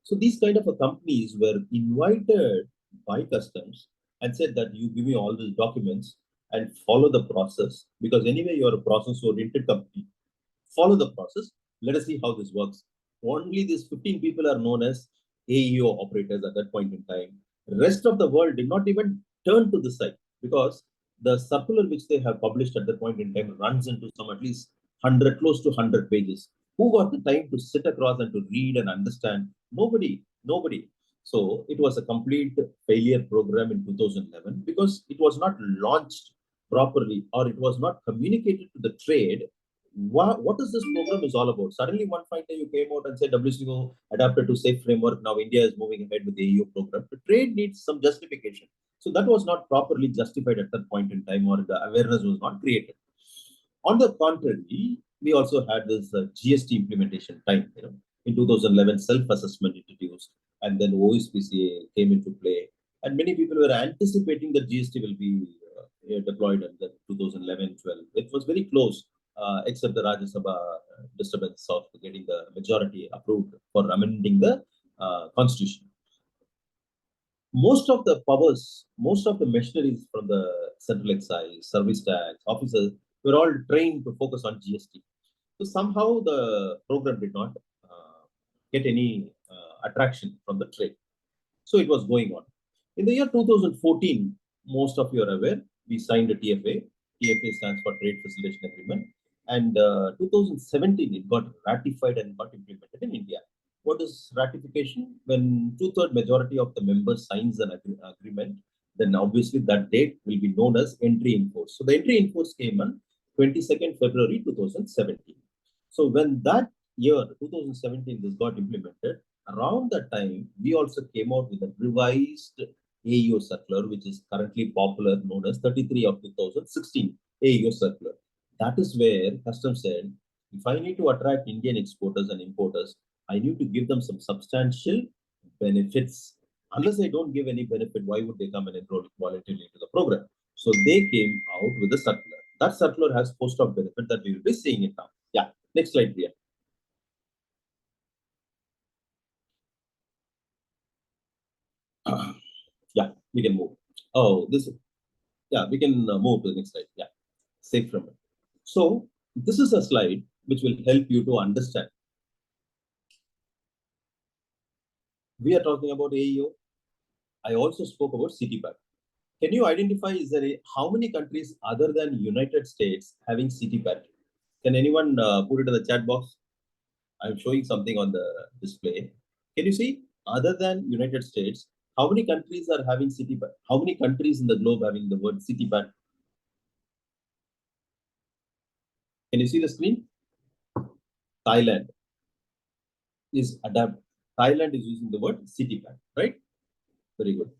So these kind of companies were invited by customs and said that you give me all these documents and follow the process, because anyway you're a process-oriented company. Follow the process. Let us see how this works. Only these 15 people are known as AEO operators at that point in time. The rest of the world did not even turn to the site, because the circular which they have published at that point in time runs into some at least 100, close to 100 pages. Who got the time to sit across and to read and understand? Nobody. So it was a complete failure program in 2011 because it was not launched properly or it was not communicated to the trade. What is this program is all about? Suddenly one fine day you came out and said WCO adapted to safe framework. Now India is moving ahead with the AEO program. The trade needs some justification. So that was not properly justified at that point in time, or the awareness was not created. On the contrary, we also had this GST implementation time. In 2011, self-assessment introduced, and then OSPCA came into play, and many people were anticipating that GST will be deployed in the 2011-12. It was very close, except the Rajya Sabha disturbance of getting the majority approved for amending the constitution. Most of the powers, most of the machineries from the central excise, service tax, officers were all trained to focus on GST. So somehow the program did not get any attraction from the trade. So it was going on. In the year 2014, most of you are aware, we signed a TFA. TFA stands for Trade Facilitation Agreement. And 2017, it got ratified and got implemented in India. What is ratification? When 2/3 majority of the members signs an agreement, then obviously that date will be known as entry in force. So the entry in force came on 22nd February 2017. So when that year, 2017, this got implemented, around that time, we also came out with a revised AEO circular, which is currently popular, known as 33 of 2016 AEO circular. That is where Customs said, if I need to attract Indian exporters and importers, I need to give them some substantial benefits. Unless I don't give any benefit, why would they come and enroll voluntarily into the program? So they came out with a circular. That circular has post of benefit that we will be seeing it now. Yeah, next slide, Priya. Yeah, we can move. Oh, this, yeah, we can move to the next slide. Yeah, safe from it. So this is a slide which will help you to understand. We are talking about AEO. I also spoke about CTPAT. Can you identify, is there how many countries other than United States having CTPAT? Can anyone put it in the chat box? I'm showing something on the display. Can you see, other than United States, how many countries are having CTPAT? How many countries in the globe having the word CTPAT? Can you see the screen? Thailand is adapt. Thailand is using the word CTPAT, right? Very good.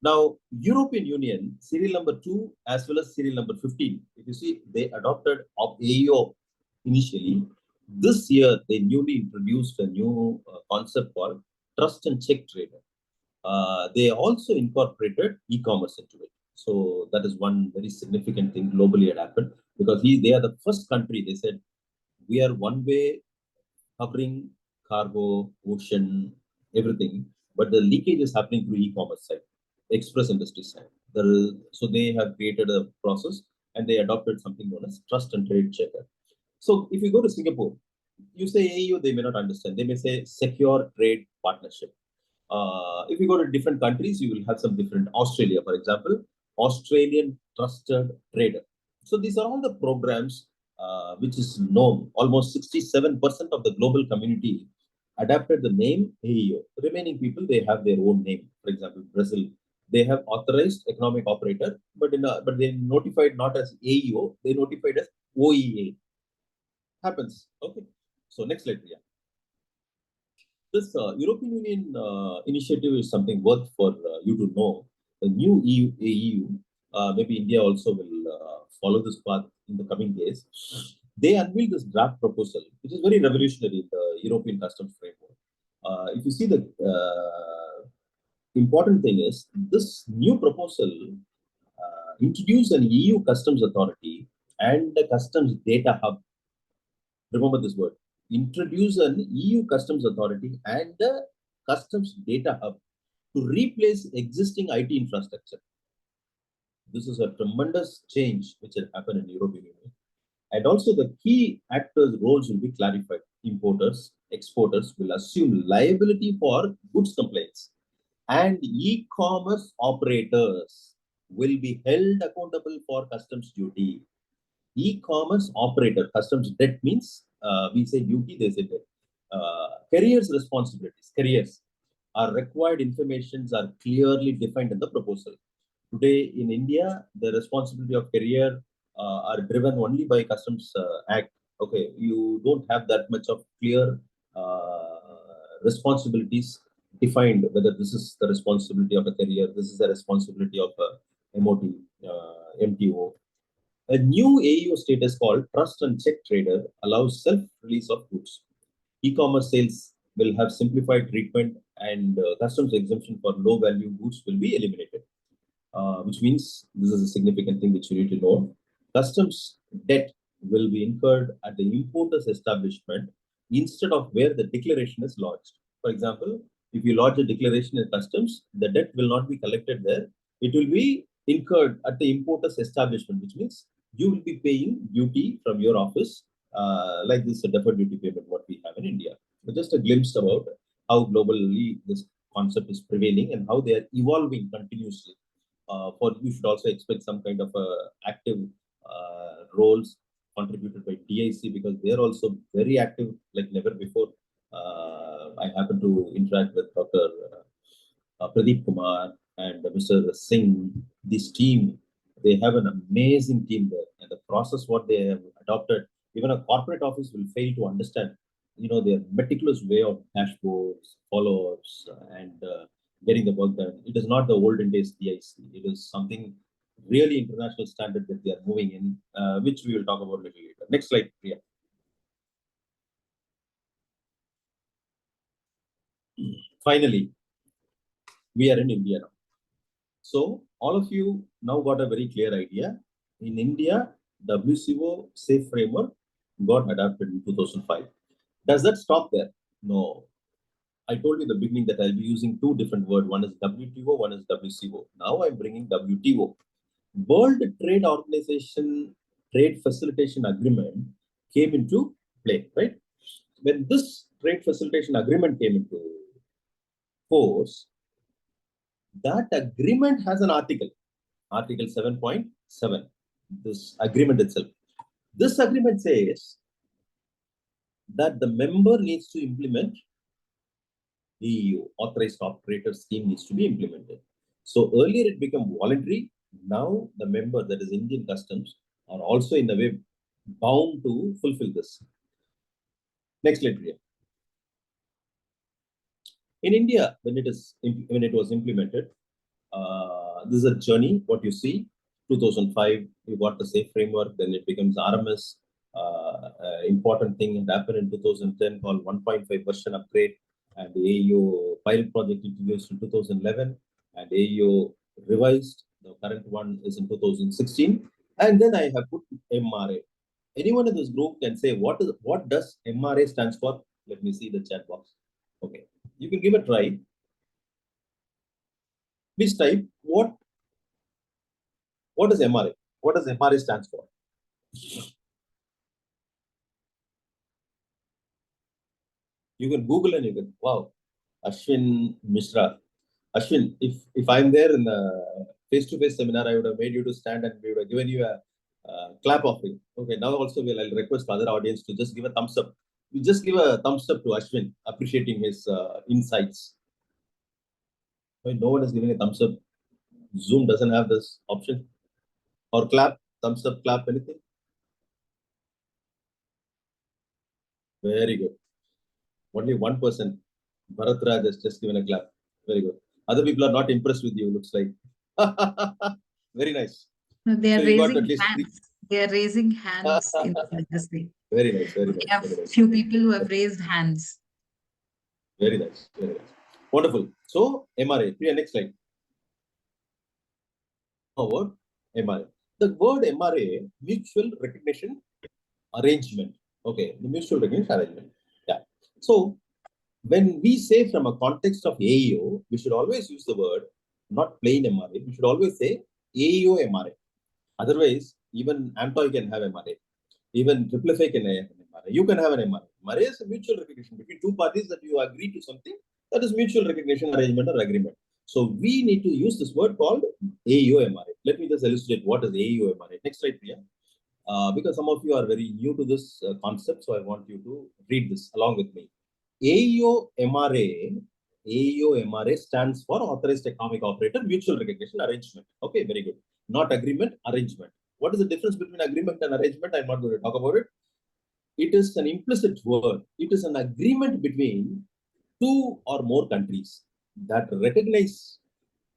Now, European Union, serial number 2 as well as serial number 15. If you see, they adopted AEO initially. This year, they newly introduced a new concept called trust and check trader. They also incorporated e-commerce into it. So that is one very significant thing globally had happened, because they are the first country. They said, we are one way covering cargo, ocean, everything, but the leakage is happening through e-commerce side, express industry side. So they have created a process and they adopted something known as trust and trade checker. So if you go to Singapore, you say AEO, they may not understand. They may say secure trade partnership. If you go to different countries, you will have some different. Australia, for example, Australian Trusted Trader. So these are all the programs which is known. Almost 67% of the global community adapted the name AEO. The remaining people, they have their own name. For example, Brazil, they have authorized economic operator, but they notified not as AEO, they notified as OEA. Happens. Okay. So next slide, Priya. This European Union initiative is something worth for you to know. The new AEU, maybe India also will follow this path in the coming days. They unveiled this draft proposal, which is very revolutionary in the European customs framework. If you see the important thing is, this new proposal introduced an EU customs authority and the customs data hub. Remember this word. Introduce an EU customs authority and the customs data hub to replace existing IT infrastructure. This is a tremendous change which will happen in European Union. And also the key actors' roles will be clarified. Importers, exporters will assume liability for goods complaints. And e-commerce operators will be held accountable for customs duty. E-commerce operator, customs debt means we say duty, they say debt. Carriers' responsibilities, carriers. our required informations are clearly defined in the proposal. Today in India, the responsibility of career are driven only by Customs Act. Okay, you don't have that much of clear responsibilities defined, whether this is the responsibility of a career, this is the responsibility of a MOT, MTO. A new AEO status called Trust and Check Trader allows self-release of goods. E-commerce sales will have simplified treatment, and customs exemption for low-value goods will be eliminated, which means this is a significant thing which you need to know. Customs debt will be incurred at the importer's establishment instead of where the declaration is lodged. For example, if you lodge a declaration in customs, the debt will not be collected there. It will be incurred at the importer's establishment, which means you will be paying duty from your office, like this deferred duty payment, what we have in India. So just a glimpse about how globally this concept is prevailing and how they are evolving continuously. For you should also expect some kind of active roles contributed by DIC, because they're also very active like never before. I happen to interact with Dr. Pradeep Kumar and Mr. Singh. This team, they have an amazing team there, and the process what they have adopted, even a corporate office will fail to understand. Their meticulous way of dashboards, follow-ups, and getting the work done. It is not the olden days DIC. It is something really international standard that they are moving in, which we will talk about a little later. Next slide, Priya. Finally, we are in India now. So all of you now got a very clear idea. In India, WCO Safe Framework got adopted in 2005. Does that stop there? No. I told you in the beginning that I'll be using two different words. One is WTO, one is WCO. Now I'm bringing WTO. World Trade Organization Trade Facilitation Agreement came into play, right? When this Trade Facilitation Agreement came into force, that agreement has an article 7.7, this agreement itself. This agreement says that the member needs to implement AEO, authorized operator scheme, needs to be implemented. So earlier it became voluntary. Now the member, that is Indian Customs, are also in a way bound to fulfill this. Next slide, Priya. In India, when it was implemented, this is a journey. What you see, 2005, you got the safe framework. Then it becomes RMS. Important thing that happened in 2010 called 1.5 version upgrade, and the AEO pilot project introduced in 2011, and AEO revised. The current one is in 2016, and then I have put MRA. Anyone in this group can say what does MRA stands for? Let me see the chat box. Okay, you can give a try. Please type what is MRA? What does MRA stands for? You can Google and you can, wow, Ashwin Mishra. Ashwin, if I'm there in the face-to-face seminar, I would have made you to stand and we would have given you a clap offering. Okay, now also I'll request other audience to just give a thumbs up. You just give a thumbs up to Ashwin, appreciating his insights. No one is giving a thumbs up. Zoom doesn't have this option. Or clap, thumbs up, clap, anything. Very good. Only one person, Bharat Raj, has just given a clap. Very good. Other people are not impressed with you, looks like. Very nice. No, they are So raising hands. They are raising hands in this thing. Very nice, very nice. We have very nice. few people who have raised hands. Very nice, very nice. Wonderful. So, MRA. Priya, next slide. Word MRA. The word MRA, mutual recognition arrangement. Okay, the mutual recognition arrangement. Yeah. So, when we say from a context of AEO, we should always use the word, not plain MRA. We should always say AEO MRA. Otherwise, even AMTOI can have MRA. Even FFA can have an MRA. You can have an MRA. MRA is a mutual recognition between two parties that you agree to something. That is mutual recognition arrangement or agreement. So we need to use this word called AEO MRA. Let me just illustrate what is AEO MRA. Next slide, Priya. Because some of you are very new to this concept, so I want you to read this along with me. AEO MRA AEO MRA stands for Authorized Economic Operator Mutual Recognition Arrangement. Okay, very good. Not agreement, arrangement. What is the difference between agreement and arrangement? I'm not going to talk about it. It is an implicit word. It is an agreement between two or more countries that recognize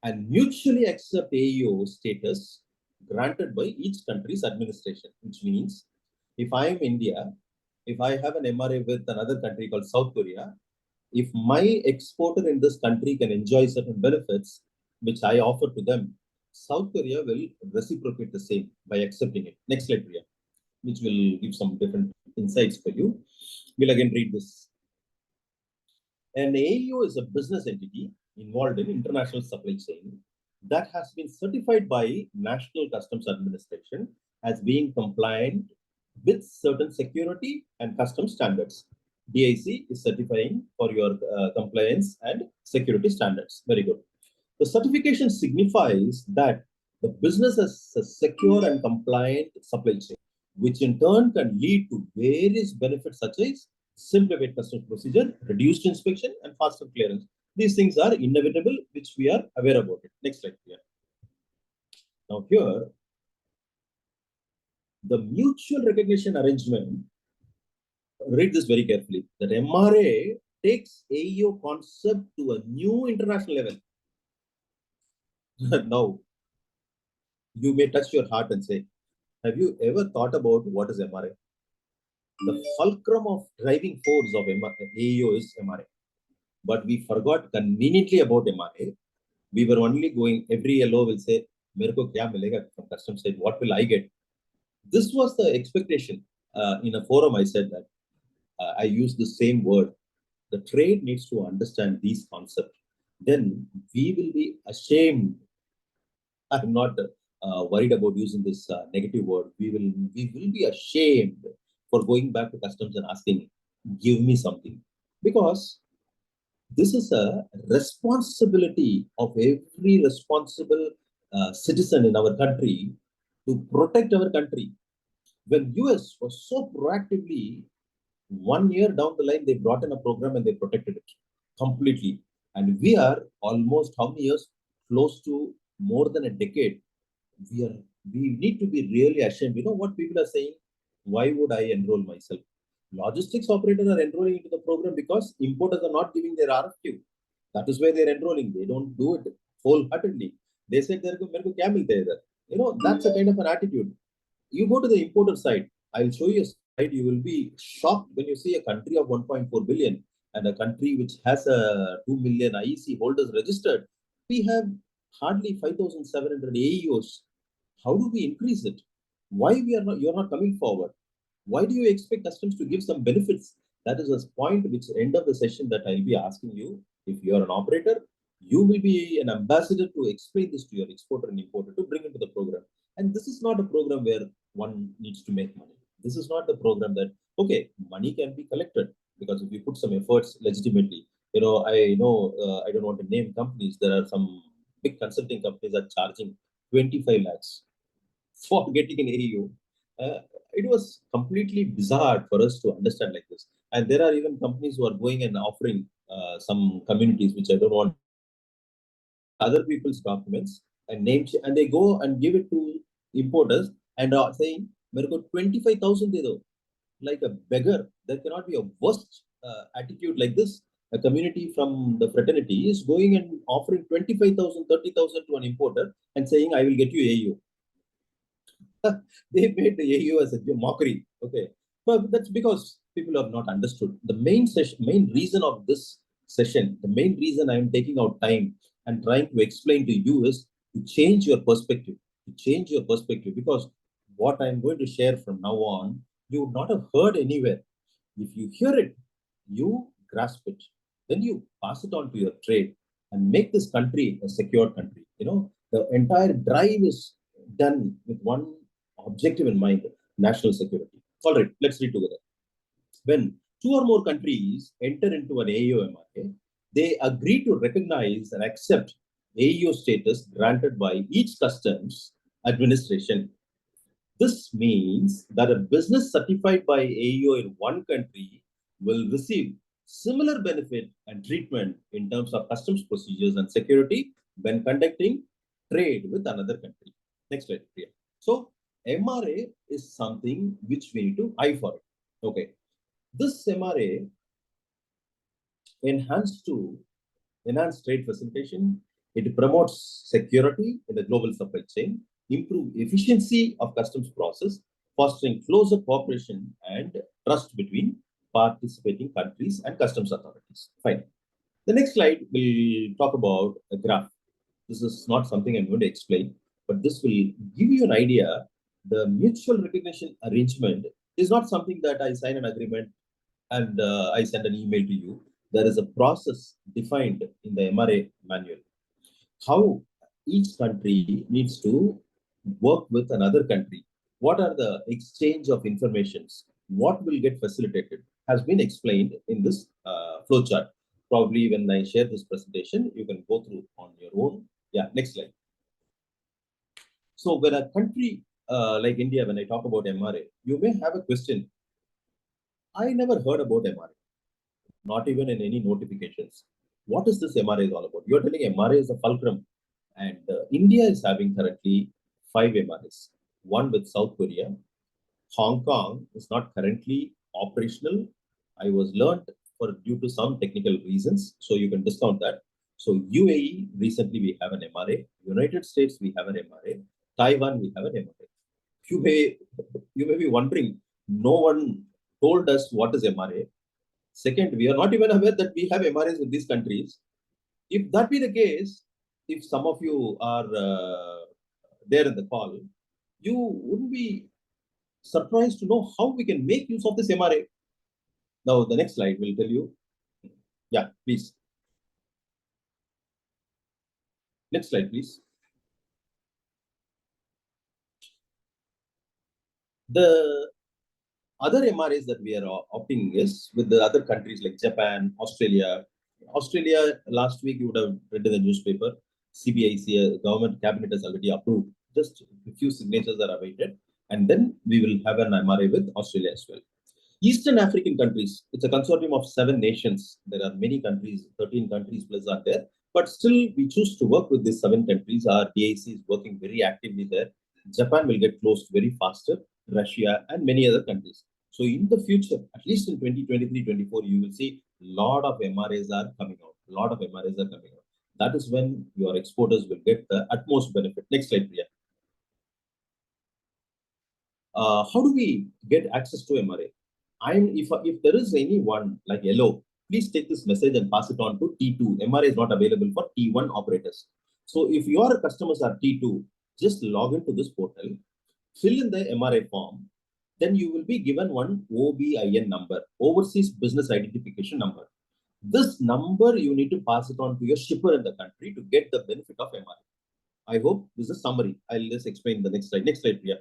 and mutually accept AEO status granted by each country's administration, which means if I am India, if I have an MRA with another country called South Korea, if my exporter in this country can enjoy certain benefits, which I offer to them, South Korea will reciprocate the same by accepting it. Next slide, Priya, which will give some different insights for you. We'll again read this. An AEO is a business entity involved in international supply chain that has been certified by National Customs Administration as being compliant with certain security and customs standards. DIC is certifying for your compliance and security standards. Very good. The certification signifies that the business has a secure and compliant supply chain, which in turn can lead to various benefits such as simplified customs procedure, reduced inspection, and faster clearance. These things are inevitable, which we are aware about it. Next slide here. Now here, the mutual recognition arrangement, read this very carefully, that MRA takes AEO concept to a new international level. Now, you may touch your heart and say, have you ever thought about what is MRA? The fulcrum of driving force of AEO is MRA. But we forgot conveniently about MRA. We were only going, every LO will say, Mereko kya milega from customs side, what will I get? This was the expectation. In a forum, I said that I used the same word. The trade needs to understand these concepts. Then we will be ashamed. I'm not worried about using this negative word. We will be ashamed for going back to customs and asking, give me something. Because this is a responsibility of every responsible citizen in our country to protect our country. When US was so proactively, 1 year down the line, they brought in a program and they protected it completely. And we are almost how many years? Close to more than a decade. We need to be really ashamed. You know what people are saying? Why would I enroll myself? Logistics operators are enrolling into the program because importers are not giving their RFQ. That is why they're enrolling. They don't do it wholeheartedly. They said, you know, that's a kind of an attitude. You go to the importer side. I'll show you a slide. You will be shocked when you see a country of 1.4 billion and a country which has a 2 million IEC holders registered. We have hardly 5,700 AEOs. How do we increase it? Why you're not coming forward? Why do you expect customs to give some benefits? That is a point which end of the session that I'll be asking you. If you're an operator, you will be an ambassador to explain this to your exporter and importer to bring into the program. And this is not a program where one needs to make money. This is not a program that, okay, money can be collected because if you put some efforts legitimately, I don't want to name companies. There are some big consulting companies that are charging 25 lakhs for getting an AEO. It was completely bizarre for us to understand like this. And there are even companies who are going and offering some communities, which I don't want, other people's documents and names, and they go and give it to importers and are saying, Mereko 25,000 like a beggar. There cannot be a worst attitude like this. A community from the fraternity is going and offering 25,000, 30,000 to an importer and saying, I will get you AEO. They made the AEO as a mockery. Okay. But that's because people have not understood. The main reason of this session, the main reason I'm taking out time and trying to explain to you is to change your perspective. Because what I'm going to share from now on, you would not have heard anywhere. If you hear it, you grasp it. Then you pass it on to your trade and make this country a secure country. You know, the entire drive is done with one objective in mind, national security. All right, let's read together. When two or more countries enter into an AEO MRA, they agree to recognize and accept AEO status granted by each customs administration. This means that a business certified by AEO in one country will receive similar benefit and treatment in terms of customs procedures and security when conducting trade with another country. Next slide, Priya. So MRA is something which we need to eye for it. Okay. This MRA enhanced trade facilitation. It promotes security in the global supply chain, improve efficiency of customs process, fostering closer cooperation and trust between participating countries and customs authorities. Fine. The next slide will talk about a graph. This is not something I'm going to explain, but this will give you an idea. The mutual recognition arrangement is not something that I sign an agreement and I send an email to you. There is a process defined in the MRA manual. How each country needs to work with another country. What are the exchange of informations? What will get facilitated has been explained in this flowchart. Probably when I share this presentation, you can go through on your own. Yeah, next slide. So when a country like India, when I talk about MRA, you may have a question. I never heard about MRA, not even in any notifications. What is this MRA is all about? You're telling MRA is a fulcrum, and India is having currently 5 MRAs. One with South Korea. Hong Kong is not currently operational. I was learned for due to some technical reasons, so you can discount that. So UAE recently we have an MRA. United States we have an MRA. Taiwan we have an MRA. You may be wondering, no one told us what is MRA. Second, we are not even aware that we have MRAs with these countries. If that be the case, if some of you are there in the call, you wouldn't be surprised to know how we can make use of this MRA. Now, the next slide will tell you. Yeah, please. Next slide, please. The other MRAs that we are opting is with the other countries like Japan, Australia. Australia, last week you would have read in the newspaper, CBIC, government cabinet has already approved. Just a few signatures are awaited. And then we will have an MRA with Australia as well. Eastern African countries, it's a consortium of 7 nations. There are many countries, 13 countries plus are there. But still, we choose to work with these 7 countries. Our DIC is working very actively there. Japan will get closed very faster, Russia, and many other countries. So in the future, at least in 2023-24, you will see a lot of MRAs are coming out. A lot of MRAs are coming out. That is when your exporters will get the utmost benefit. Next slide, Priya. How do we get access to MRA? If there is anyone like yellow, please take this message and pass it on to T2. MRA is not available for T1 operators. So if your customers are T2, just log into this portal, fill in the MRA form, then you will be given one OBIN number, Overseas Business Identification Number. This number, you need to pass it on to your shipper in the country to get the benefit of MRA. I hope this is a summary. I'll just explain the next slide. Next slide, Priya.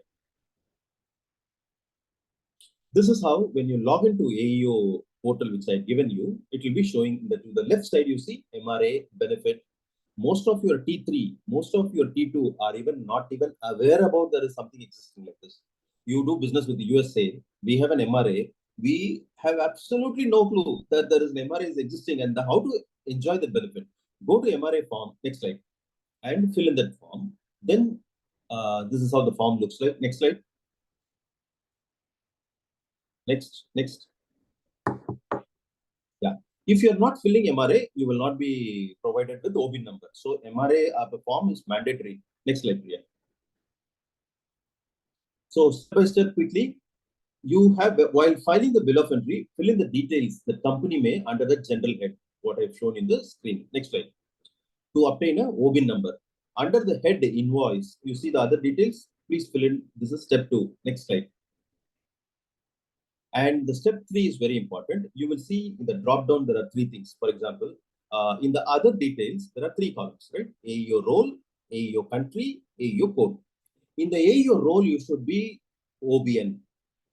This is how, when you log into AEO portal, which I've given you, it will be showing that to the left side, you see MRA benefit. Most of your T3, most of your T2 are not even aware about there is something existing like this. You do business with the USA, we have an MRA, we have absolutely no clue that there is an MRA is existing and how to enjoy the benefit. Go to MRA form, next slide, and fill in that form. Then this is how the form looks like. Next slide. Next. Yeah. If you're not filling MRA, you will not be provided with OBIN number. So MRA form is mandatory. Next slide, Priya. So step by step quickly, you have, while filing the bill of entry, fill in the details the company may under the general head, what I've shown in the screen. Next slide. To obtain a OBIN number. Under the head invoice, you see the other details. Please fill in. This is step 2. Next slide. And the step 3 is very important. You will see in the drop down, there are 3 things. For example, in the other details, there are 3 columns, right? AEO role, AEO country, AEO code. In the AEO role, you should be OBN.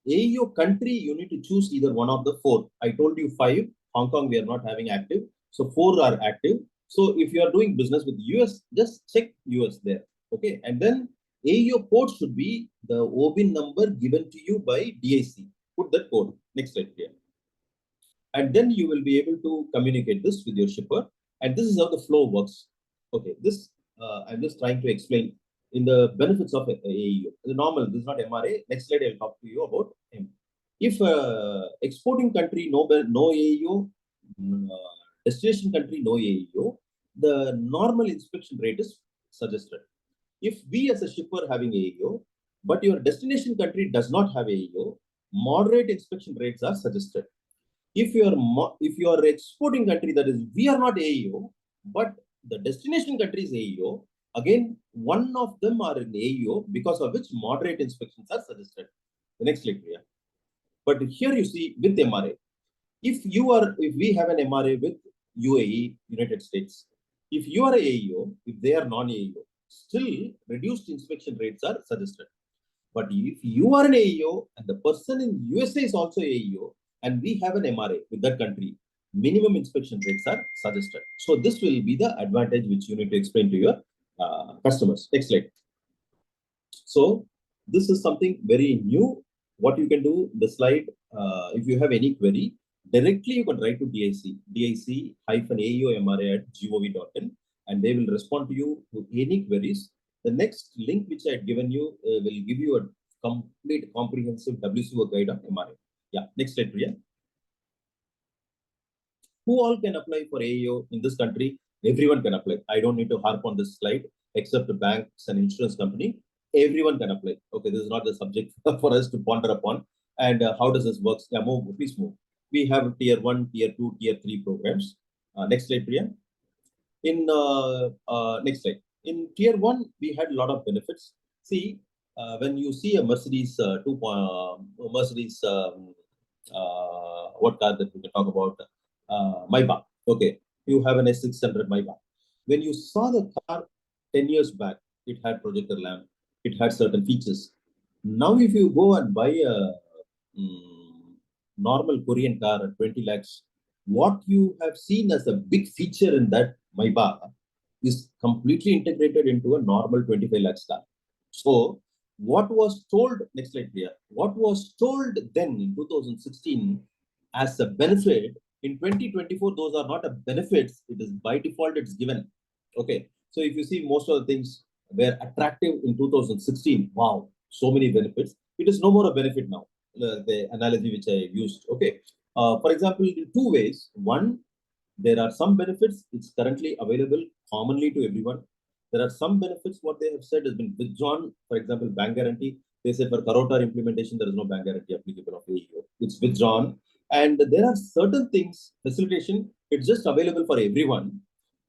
AEO country, you need to choose either one of the 4. I told you 5. Hong Kong, we are not having active. So 4 are active. So if you are doing business with US, just check US there. Okay. And then AEO code should be the OBIN number given to you by DIC. Put that code. Next slide here. And then you will be able to communicate this with your shipper. And this is how the flow works. Okay, this I'm just trying to explain in the benefits of AEO. The normal, this is not MRA. Next slide, I'll talk to you about M. If exporting country no AEO, destination country no AEO, the normal inspection rate is suggested. If we as a shipper having AEO, but your destination country does not have AEO, moderate inspection rates are suggested. If you are exporting country, that is we are not AEO, but the destination country is AEO, again one of them are in AEO, because of which moderate inspections are suggested. The next slide, Priya. But here you see with MRA, if we have an MRA with UAE, United States, if you are a AEO, if they are non-AEO, still reduced inspection rates are suggested. But if you are an AEO and the person in USA is also AEO, and we have an MRA with that country, minimum inspection rates are suggested. So this will be the advantage which you need to explain to your customers. Next slide. So this is something very new. What you can do, the slide, if you have any query, directly you can write to dic-aeo-mra@gov.in, and they will respond to you with any queries. The next link which I had given you will give you a complete comprehensive WCO guide on MRA. Yeah, next slide, Priya. Who all can apply for AEO in this country? Everyone can apply. I don't need to harp on this slide, except the banks and insurance company. Everyone can apply. Okay, this is not the subject for us to ponder upon. And how does this work? Yeah, please move. We have tier 1, tier 2, tier 3 programs. Next slide, Priya. In next slide. In tier 1, we had a lot of benefits. See, when you see a Mercedes, Mercedes, what car that we can talk about? Maybach. Okay, you have an S600 Maybach. When you saw the car 10 years back, it had projector lamp, it had certain features. Now, if you go and buy a normal Korean car at 20 lakhs, what you have seen as a big feature in that Maybach is completely integrated into a normal 25 lakhs car. So, what was told, next slide here, what was told then in 2016 as a benefit, in 2024, those are not a benefits, it is by default, it's given. Okay, so if you see most of the things were attractive in 2016, wow, so many benefits, it is no more a benefit now, the analogy which I used. Okay, for example, in two ways. One, there are some benefits, it's currently available commonly to everyone. There are some benefits, what they have said has been withdrawn. For example, bank guarantee. They said for Karotar implementation, there is no bank guarantee applicable of AEO. It's withdrawn. And there are certain things, facilitation, it's just available for everyone.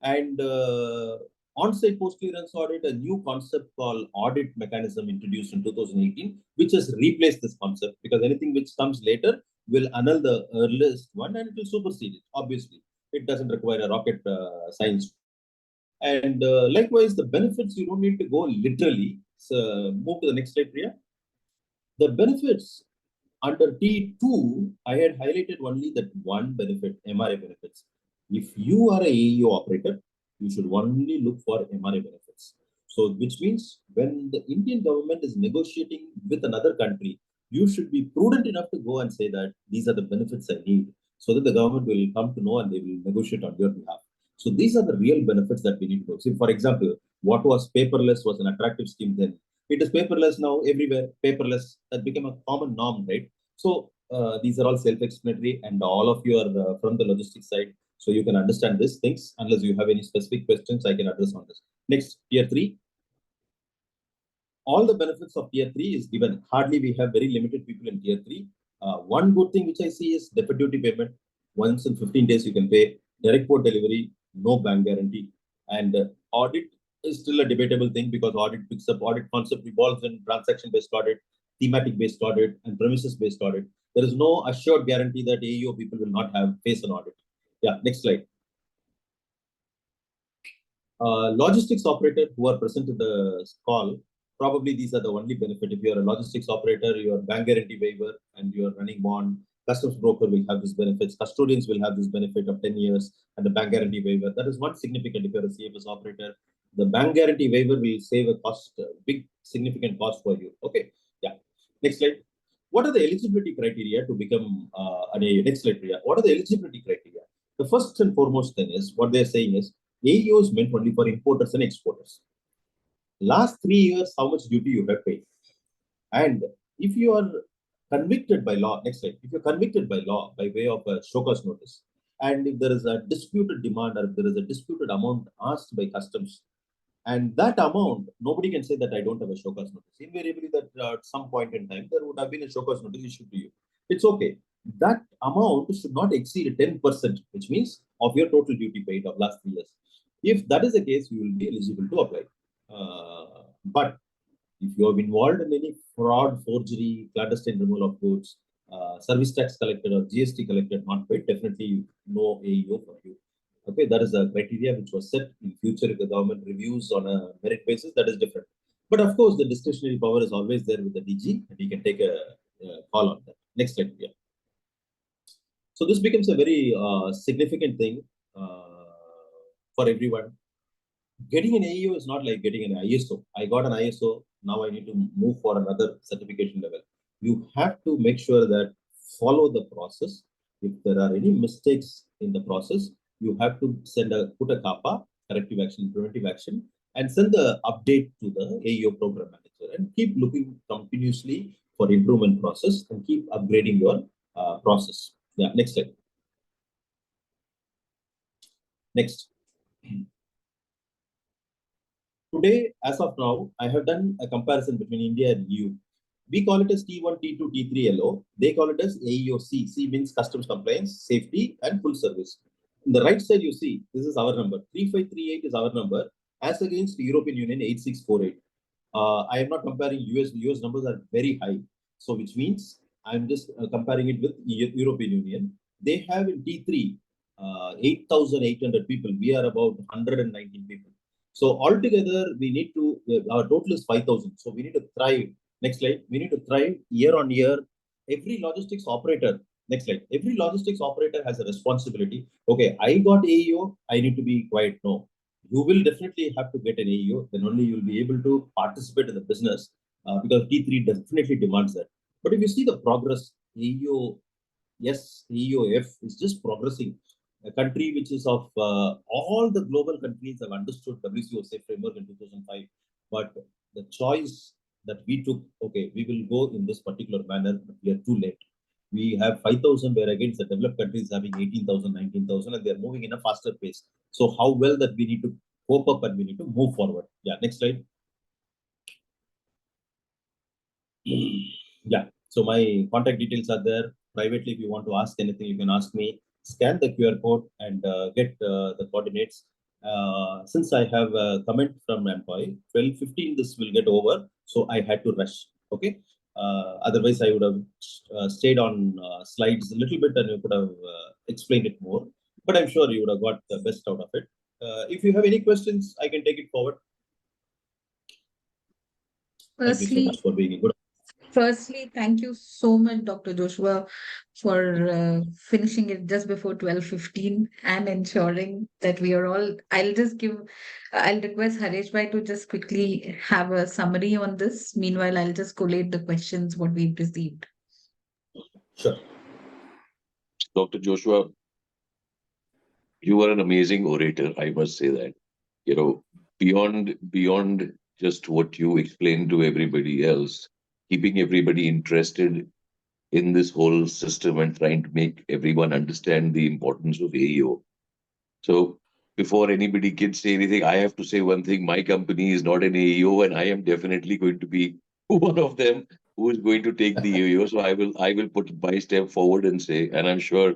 And on-site post-clearance audit, a new concept called audit mechanism introduced in 2018, which has replaced this concept, because anything which comes later will annul the earliest one and it will supersede it, obviously. It doesn't require a rocket science. And likewise, the benefits, you don't need to go literally. So move to the next slide, Priya. The benefits under T2, I had highlighted only that one benefit, MRA benefits. If you are a AEO operator, you should only look for MRA benefits. So, which means when the Indian government is negotiating with another country, you should be prudent enough to go and say that these are the benefits I need, so that the government will come to know and they will negotiate on your behalf. So these are the real benefits that we need to know. See, for example, what was paperless was an attractive scheme then. It is paperless now everywhere. Paperless, that became a common norm, right? So these are all self-explanatory, and all of you are from the logistics side. So you can understand these things. Unless you have any specific questions, I can address on this. Next, tier 3. All the benefits of tier 3 is given. Hardly we have very limited people in tier 3. One good thing which I see is deferred duty payment. Once in 15 days you can pay. Direct port delivery, no bank guarantee. And audit is still a debatable thing, because audit picks up, audit concept evolves in transaction-based audit, thematic-based audit, and premises-based audit. There is no assured guarantee that AEO people will not have face an audit. Yeah, next slide. Logistics operator who are present in the call, probably these are the only benefit. If you are a logistics operator, your bank guarantee waiver and you are running bond, customs broker will have this benefits, custodians will have this benefit of 10 years and the bank guarantee waiver. That is one significant. If you're a CFS operator, the bank guarantee waiver will save a cost, big significant cost for you. Okay, yeah. Next slide. What are the eligibility criteria to become an AEO? Next slide, Priya. What are the eligibility criteria? The first and foremost thing is what they're saying is AEO is meant only for importers and exporters. Last 3 years, how much duty you have paid? And if you are convicted by law, next slide, if you're convicted by law by way of a show cause notice, and if there is a disputed demand or if there is a disputed amount asked by customs, and that amount, nobody can say that I don't have a show cause notice. Invariably, that at some point in time, there would have been a show cause notice issued to you. It's okay. That amount should not exceed 10%, which means of your total duty paid of last 3 years. If that is the case, you will be eligible to apply. But if you have involved in any fraud, forgery, clandestine removal of goods, service tax collected or GST collected not paid, definitely no AEO for you. Okay, that is a criteria which was set. In future, if the government reviews on a merit basis, that is different. But of course, the discretionary power is always there with the DG, and he can take a call on that. Next slide, yeah. So this becomes a very significant thing for everyone. Getting an AEO is not like getting an ISO. I got an ISO, now I need to move for another certification level. You have to make sure that follow the process. If there are any mistakes in the process, you have to put a CAPA, corrective action, preventive action, and send the update to the AEO program manager and keep looking continuously for improvement process and keep upgrading your process. Yeah, next slide. Next. Today, as of now, I have done a comparison between India and EU. We call it as T1, T2, T3 LO. They call it as AEOC. C means customs compliance, safety, and full service. In the right side, you see, this is our number. 3538 is our number, as against European Union 8648. I am not comparing US. US numbers are very high. So, which means I'm just comparing it with European Union. They have in T3 8,800 people. We are about 119 people. So altogether, we need to, our total is 5,000. So we need to thrive. Next slide. We need to thrive year on year. Every logistics operator, next slide. Every logistics operator has a responsibility. Okay, I got AEO, I need to be quiet. No, you will definitely have to get an AEO. Then only you'll be able to participate in the business because T3 definitely demands that. But if you see the progress, AEO, yes, AEOF is just progressing. A country which is of all the global countries have understood WCO safe framework in 2005, but the choice that we took, okay, we will go in this particular manner, but we are too late. We have 5,000, where against the developed countries having 18,000, 19,000, and they're moving in a faster pace. So how well that we need to cope up and we need to move forward. Yeah, next slide. Yeah, so my contact details are there. Privately, if you want to ask anything, you can ask me. Scan the QR code and get the coordinates. Since I have a comment from AMTOI, 12:15 this will get over, so I had to rush. Okay. Otherwise, I would have stayed on slides a little bit and you could have explained it more. But I'm sure you would have got the best out of it. If you have any questions, I can take it forward. Thank you so much for being good. Firstly, thank you so much, Dr. Joshua, for finishing it just before 12:15 and ensuring that we are all. I'll request Harish Bhai to just quickly have a summary on this. Meanwhile, I'll just collate the questions what we've received. Sure. Dr. Joshua, you are an amazing orator, I must say that. You know, beyond just what you explained to everybody else, keeping everybody interested in this whole system and trying to make everyone understand the importance of AEO. So before anybody can say anything, I have to say one thing. My company is not an AEO, and I am definitely going to be one of them who is going to take the AEO. So I will put my step forward and say, and I'm sure,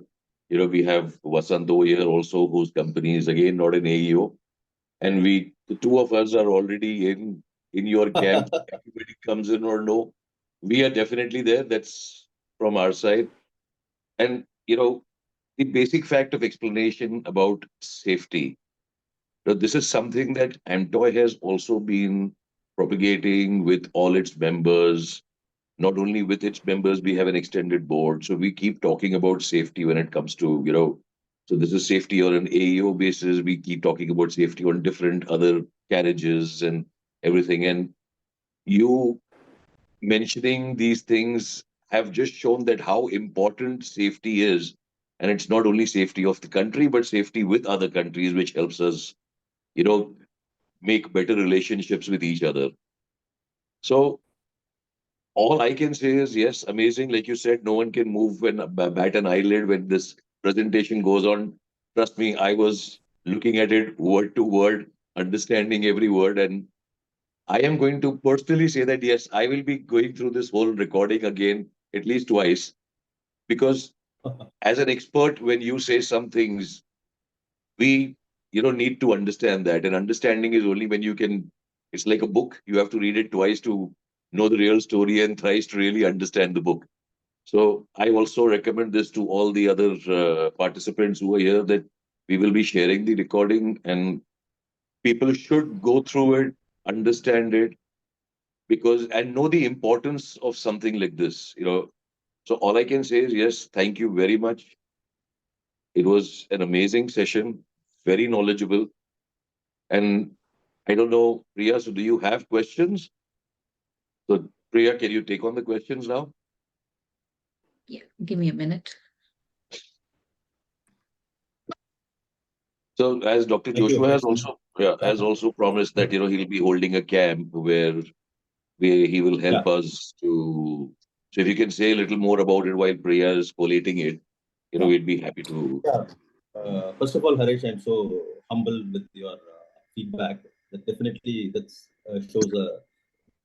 you know, we have Vasanto here also, whose company is again not an AEO. And the two of us are already in your camp. Everybody comes in or no. We are definitely there. That's from our side. And, you know, the basic fact of explanation about safety. Now, this is something that AMTOI has also been propagating with all its members. Not only with its members, we have an extended board. So we keep talking about safety when it comes to, you know, so this is safety on an AEO basis. We keep talking about safety on different other carriages and everything. And you mentioning these things have just shown that how important safety is. And it's not only safety of the country, but safety with other countries, which helps us, make better relationships with each other. So all I can say is, yes, amazing. Like you said, no one can move when bat an eyelid when this presentation goes on. Trust me, I was looking at it word to word, understanding every word. And I am going to personally say that, yes, I will be going through this whole recording again at least twice, because as an expert, when you say some things, we need to understand that. And understanding is only when you can, it's like a book. You have to read it twice to know the real story and thrice to really understand the book. So I also recommend this to all the other participants who are here, that we will be sharing the recording and people should go through it, understand it, because and know the importance of something like this. So all I can say is, yes, thank you very much. It was an amazing session, very knowledgeable. And I don't know, Priya, so do you have questions? So Priya, can you take on the questions now? Yeah, give me a minute. So as Dr. Thank you, Joshua has Harish. also has also promised that he'll be holding a camp where he will help Yeah, us to. So if you can say a little more about it while Priya is collating it, yeah, we'd be happy to. yeah. First of all, Harish, I'm so humbled with your feedback. That definitely shows a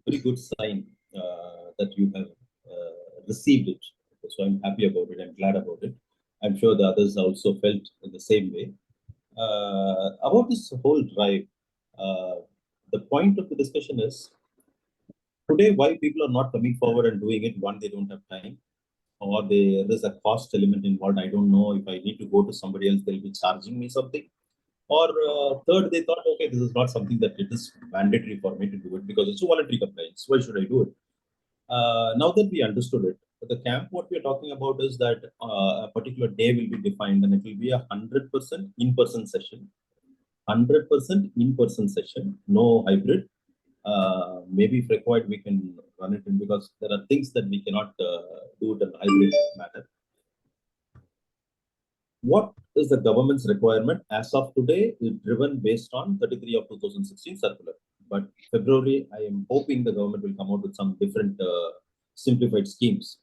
very good sign that you have received it. So I'm happy about it. I'm glad about it. I'm sure the others also felt in the same way. About this whole drive, uh, the point of the discussion is today why people are not coming forward and doing it. One, they don't have time, or there is a cost element involved. I don't know if I need to go to somebody else, they'll be charging me something. Or third, they thought, okay, this is not something that it is mandatory for me to do it because it's a voluntary compliance. Why should I do it? Now that we understood it, the camp, what we are talking about is that a particular day will be defined and it will be 100% in-person session. 100% in-person session, no hybrid. Maybe if required, we can run it in because there are things that we cannot do it in hybrid manner. What is the government's requirement as of today is driven based on 33 of 2016 circular. But February, I am hoping the government will come out with some different simplified schemes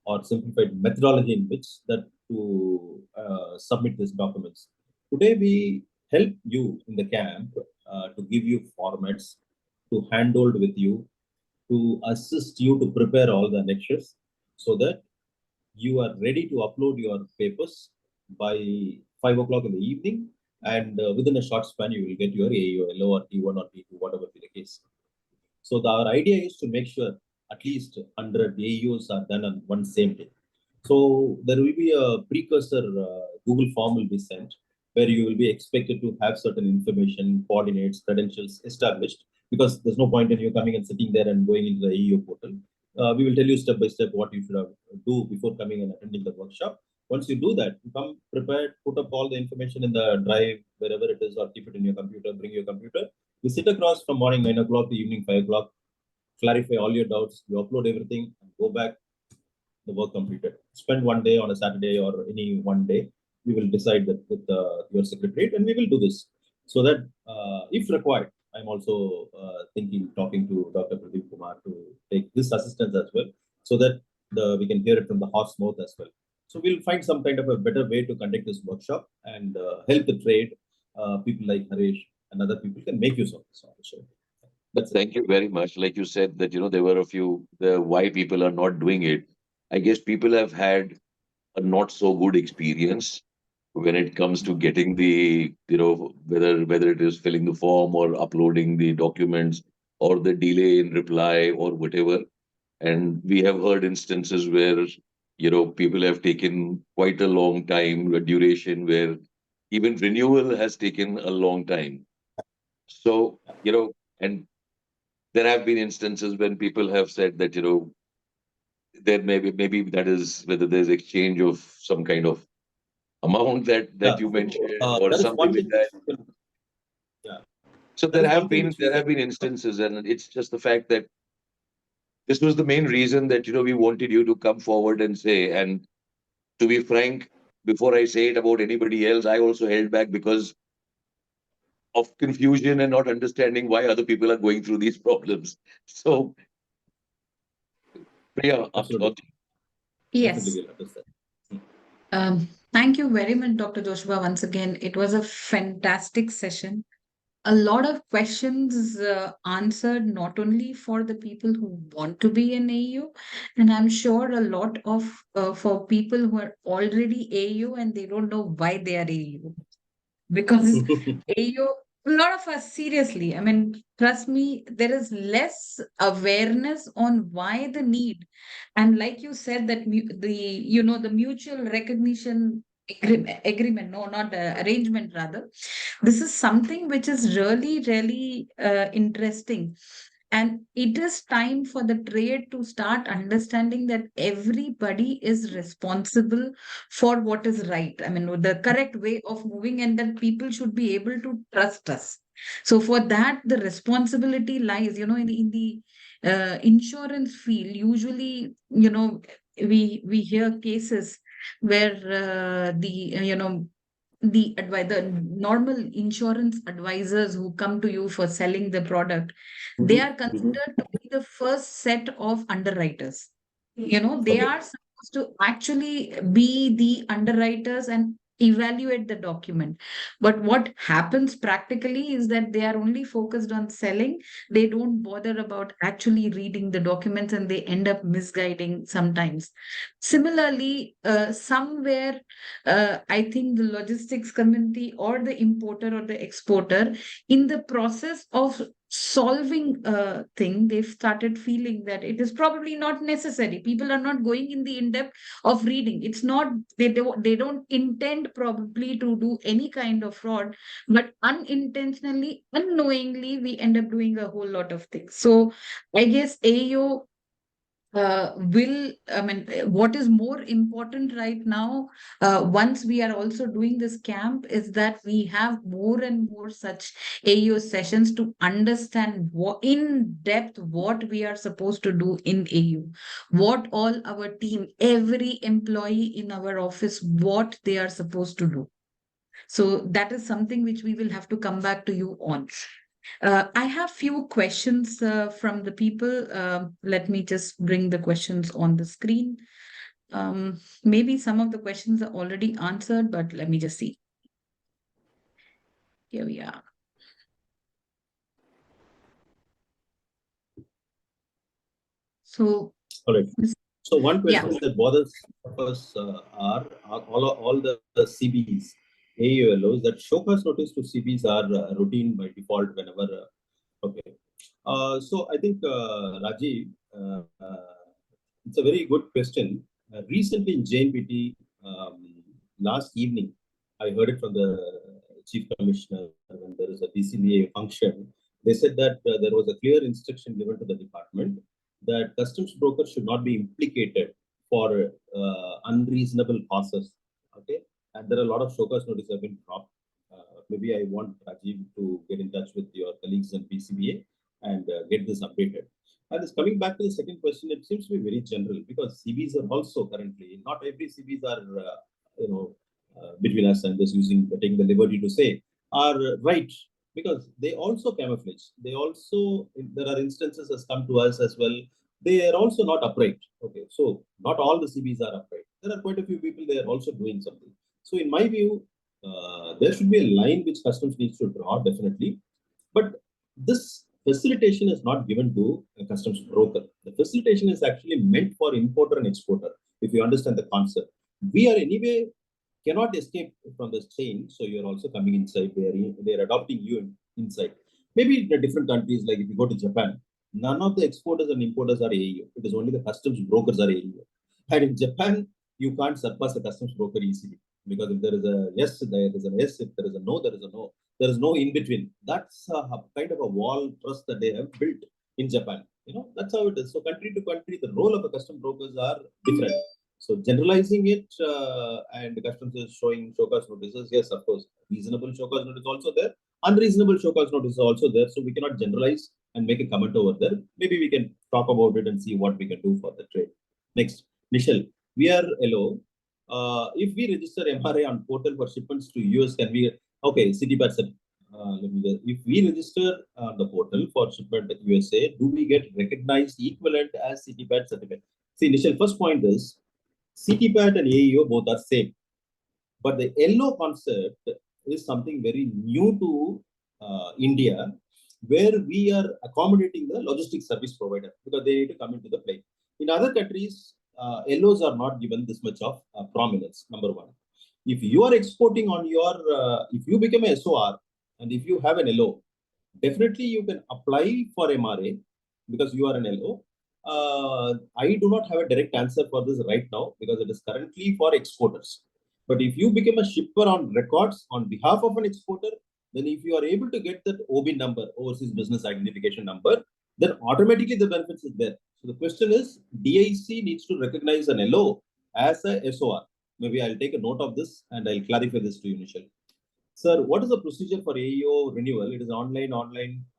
or simplified methodology in which that to submit these documents. Today, we help you in the camp to give you formats, to handhold with you, to assist you to prepare all the lectures so that you are ready to upload your papers by 5 o'clock in the evening. And within a short span, you will get your AEO, LO, or T1 or T2, whatever be the case. So our idea is to make sure at least 100 AEOs are done on one same day. So there will be a precursor Google form will be sent where you will be expected to have certain information, coordinates, credentials established because there's no point in you coming and sitting there and going into the AEO portal. We will tell you step by step what you should do before coming and attending the workshop. Once you do that, you come prepared, put up all the information in the drive, wherever it is, or keep it in your computer, bring your computer. You sit across from morning 9 o'clock to evening 5 o'clock, clarify all your doubts, you upload everything, and go back, the work completed. Spend one day on a Saturday or any one day. We will decide that with your secretariat and we will do this. So that if required, I'm also talking to Dr. Pradeep Kumar to take this assistance as well so that we can hear it from the horse mouth as well. So we'll find some kind of a better way to conduct this workshop and help the trade. People like Harish and other people can make use of this opportunity. Thank you very much. Like you said that, there were a few, why people are not doing it. I guess people have had a not so good experience when it comes to getting the, whether it is filling the form or uploading the documents or the delay in reply or whatever. And we have heard instances where, people have taken quite a long time, a duration where even renewal has taken a long time. So, and there have been instances when people have said that, there maybe that is whether there's exchange of some kind of amount that Yeah. you mentioned or That is something one like thing. that. Yeah. So That there is have one thing been which we can. instances, and it's just the fact that this was the main reason that, we wanted you to come forward and say. And to be frank, before I say it about anybody else, I also held back because of confusion and not understanding why other people are going through these problems. So, Priya, Absolutely. Yes. Definitely will understand. Thank you very much, Dr. Joshua. Once again, it was a fantastic session. A lot of questions answered, not only for the people who want to be an AU, and I'm sure a lot of for people who are already AU and they don't know why they are AU. Because AO, a lot of us, seriously, I mean, trust me, there is less awareness on why the need. And like you said, that the mutual recognition agreement, no, not arrangement, rather. This is something which is really, really interesting. And it is time for the trade to start understanding that everybody is responsible for what is right. I mean, the correct way of moving, and that people should be able to trust us. So for that, the responsibility lies, in the insurance field. Usually, we hear cases where the normal insurance advisors who come to you for selling the product, they are considered to be the first set of underwriters. They Okay. are supposed to actually be the underwriters and evaluate the document. But what happens practically is that they are only focused on selling. They don't bother about actually reading the documents, and they end up misguiding sometimes. Similarly, somewhere, I think the logistics community or the importer or the exporter, in the process of solving a thing, they've started feeling that it is probably not necessary. People are not going in the in-depth of reading. It's not, they don't intend probably to do any kind of fraud, but unintentionally, unknowingly, we end up doing a whole lot of things. So I guess AO what is more important right now, once we are also doing this camp, is that we have more and more such AO sessions to understand in depth what we are supposed to do in AU, what all our team, every employee in our office, what they are supposed to do. So that is something which we will have to come back to you on. I have few questions from the people. Let me just bring the questions on the screen. Maybe some of the questions are already answered, but let me just see. Here we are. So, All right. So one question yeah. that bothers us are all the CBs, AULOs, that show cause notice to CBs are routine by default whenever. Okay. So I think Rajiv, it's a very good question. Recently in JNPT, last evening, I heard it from the Chief Commissioner when there is a DCBA function. They said that there was a clear instruction given to the department that customs brokers should not be implicated for unreasonable causes. Okay, and there are a lot of show cause notices have been dropped. Maybe I want Rajiv to get in touch with your colleagues in PCBA and get this updated. And it's coming back to the second question, it seems to be very general because CBs are also currently, not every CBs are, between us, and just taking the liberty to say, are right, because they also camouflage. They also, there are instances has come to us as well. They are also not upright. Okay, so not all the CBs are upright. There are quite a few people, they are also doing something. So in my view, there should be a line which customs needs to draw, definitely. But this facilitation is not given to a customs broker. The facilitation is actually meant for importer and exporter, if you understand the concept. We are anyway cannot escape from this chain, so you're also coming inside. They're adopting you inside. Maybe in the different countries, like if you go to Japan, none of the exporters and importers are AEO. It is only the customs brokers are AEO. And in Japan, you can't surpass a customs broker easily, because if there is a yes, there is a yes. If there is a no, there is a no. There is no in between. That's a kind of a wall trust that they have built in Japan. That's how it is. So country to country, the role of the custom brokers are different. So generalizing it, and the customs is showing show cause notices. Yes, of course, reasonable show cause notice also there. Unreasonable show cause notice is also there. So we cannot generalize and make a comment over there. Maybe we can talk about it and see what we can do for the trade. Next, Michelle, we are LO. If we register MRA on portal for shipments to US, can we? Okay, CityPad said. If we register on the portal for shipment to USA, do we get recognized equivalent as CityPad certificate? See, Michelle, first point is CityPad and AEO both are same, but the LO concept is something very new to India, where we are accommodating the logistics service provider because they need to come into the play. In other countries, LOs are not given this much of prominence, number one. If you are exporting on your, if you become a SOR and if you have an LO, definitely you can apply for MRA because you are an LO. I do not have a direct answer for this right now because it is currently for exporters. But if you become a shipper on records on behalf of an exporter, then if you are able to get that OB number, overseas business identification number, then automatically the benefits is there. So the question is, DIC needs to recognize an LO as a SOR. Maybe I'll take a note of this and I'll clarify this to you, Michelle. Sir, what is the procedure for AEO renewal? It is online.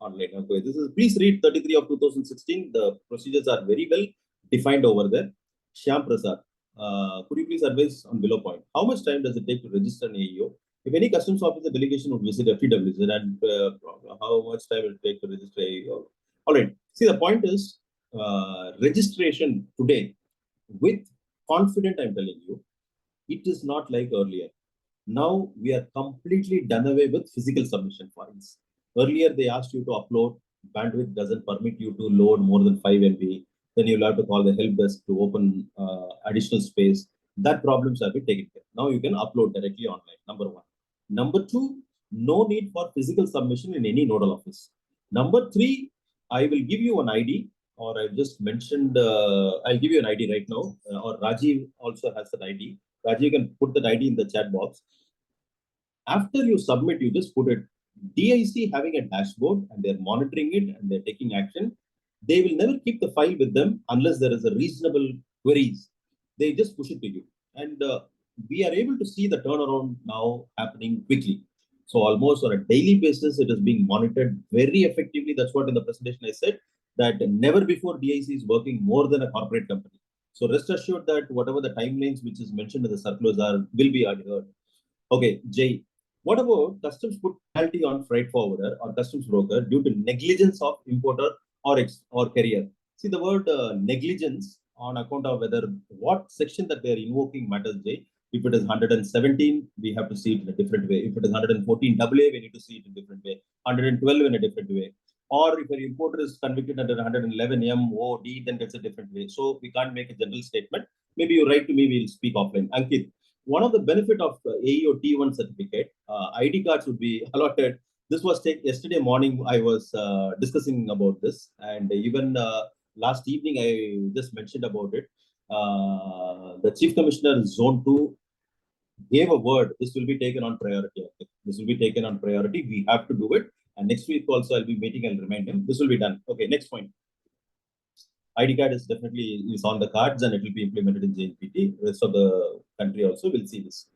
Okay, this is, please read 33 of 2016. The procedures are very well defined over there. Shyam Prasad, could you please advise on below point? How much time does it take to register an AEO? If any customs officer delegation would visit FTWZ, and how much time will it take to register AEO? All right. See, the point is registration today with confident, I'm telling you, it is not like earlier. Now we are completely done away with physical submission files. Earlier, they asked you to upload. Bandwidth doesn't permit you to load more than 5 MB. Then you'll have to call the help desk to open additional space. That problems have been taken care of. Now you can upload directly online, number one. Number two, no need for physical submission in any nodal office. Number three, I will give you an ID, or I just mentioned, I'll give you an ID right now, or Rajiv also has an ID. Rajiv can put that ID in the chat box. After you submit, you just put it. DIC having a dashboard and they're monitoring it and they're taking action. They will never keep the file with them unless there is a reasonable queries. They just push it to you. And we are able to see the turnaround now happening quickly. So almost on a daily basis, it is being monitored very effectively. That's what in the presentation I said, that never before DIC is working more than a corporate company. So rest assured that whatever the timelines which is mentioned in the circulars are will be adhered. Okay, Jay, what about customs put penalty on freight forwarder or customs broker due to negligence of importer or carrier? See, the word negligence on account of whether what section that they are invoking matters, Jay. If it is 117, we have to see it in a different way. If it is 114 AA, we need to see it in a different way. 112 in a different way. Or if an importer is convicted under 111 MOD, then that's a different way. So we can't make a general statement. Maybe you write to me, we'll speak offline. Ankit, one of the benefit of AEO T1 certificate, ID cards would be allotted. This was yesterday morning. I was discussing about this, and even last evening I just mentioned about it. The Chief Commissioner Zone 2 gave a word. This will be taken on priority. This will be taken on priority. We have to do it. And next week also I'll be meeting and remind him. This will be done. Okay, next point. ID card is definitely is on the cards and it will be implemented in JNPT. The rest of the country also will see this.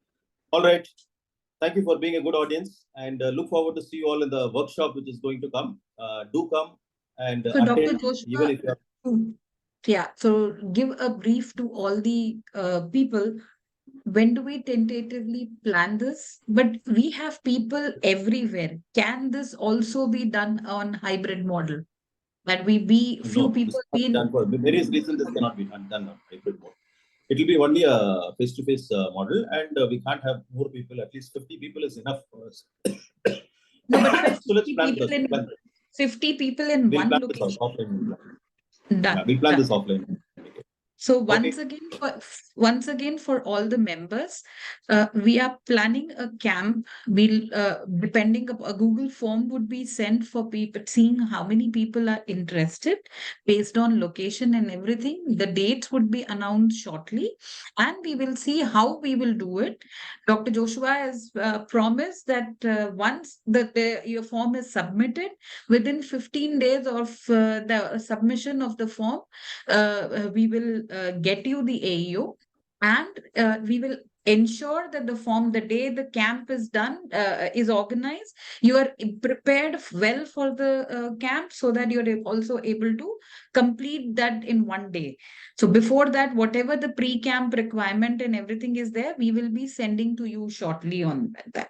All right. Thank you for being a good audience and look forward to see you all in the workshop which is going to come. Do come and So, Dr. attend, Joshua, even if you are. Yeah, so give a brief to all the people. When do we tentatively plan this? But we have people everywhere. Can this also be done on hybrid model? That we be few No, this people is not done for various reasons. This cannot be done on hybrid mode. It will be only a face-to-face model, and we can't have more people. At least 50 people is enough for us. No, but So let's 50 plan people this. in 50 people in We'll one plan this location. offline. Done. Yeah, we'll plan Done. this offline. So Okay. once again for all the members, we are planning a camp. We'll depending a Google form would be sent for people, seeing how many people are interested based on location and everything. The dates would be announced shortly, and we will see how we will do it. Dr. Joshua has promised that once your form is submitted, within 15 days of the submission of the form, we will get you the AEO, and we will ensure that the day the camp is done, is organized, you are prepared well for the camp, so that you're also able to complete that in one day. So before that, whatever the pre-camp requirement and everything is there, we will be sending to you shortly on that.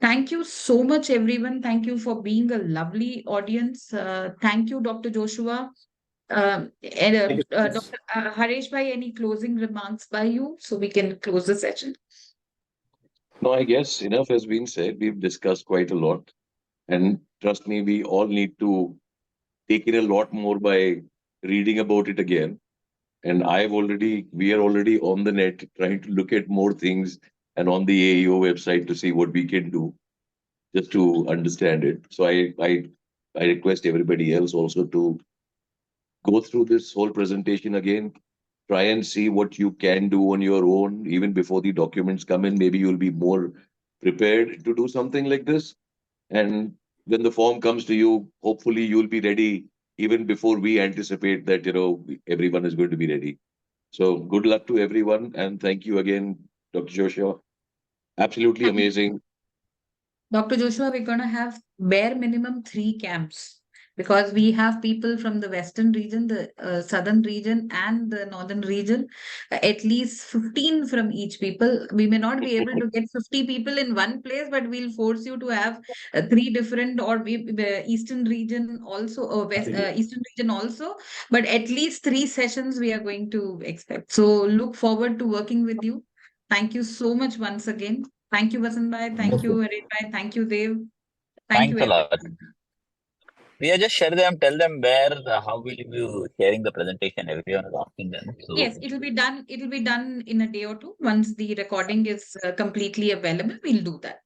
Thank you so much, everyone. Thank you for being a lovely audience. Thank you, Dr. Joshua. And Thank you, friends. Dr. Harish Bhai, any closing remarks by you so we can close the session? No, I guess enough has been said. We've discussed quite a lot. And trust me, we all need to take in a lot more by reading about it again. And we are already on the net trying to look at more things and on the AEO website to see what we can do just to understand it. So I request everybody else also to go through this whole presentation again, try and see what you can do on your own, even before the documents come in. Maybe you'll be more prepared to do something like this. And when the form comes to you, hopefully you'll be ready even before we anticipate that, everyone is going to be ready. So good luck to everyone. And thank you again, Dr. Joshua. Absolutely amazing. Dr. Joshua, we're going to have bare minimum 3 camps, because we have people from the western region, the southern region, and the northern region. At least 15 from each people. We may not be able to get 50 people in one place, but we'll force you to have 3 different, or the eastern region also, or eastern region also. But at least 3 sessions we are going to expect. So look forward to working with you. Thank you so much once again. Thank you, Vasant Bhai. Thank you, Harit Bhai. Thank you, Dev. Thank you, Thanks a lot. everyone. We just share them, tell them where, how will you be sharing the presentation. Everyone is asking them. So Yes, it'll be done. It'll be done in a day or two. Once the recording is completely available, we'll do that.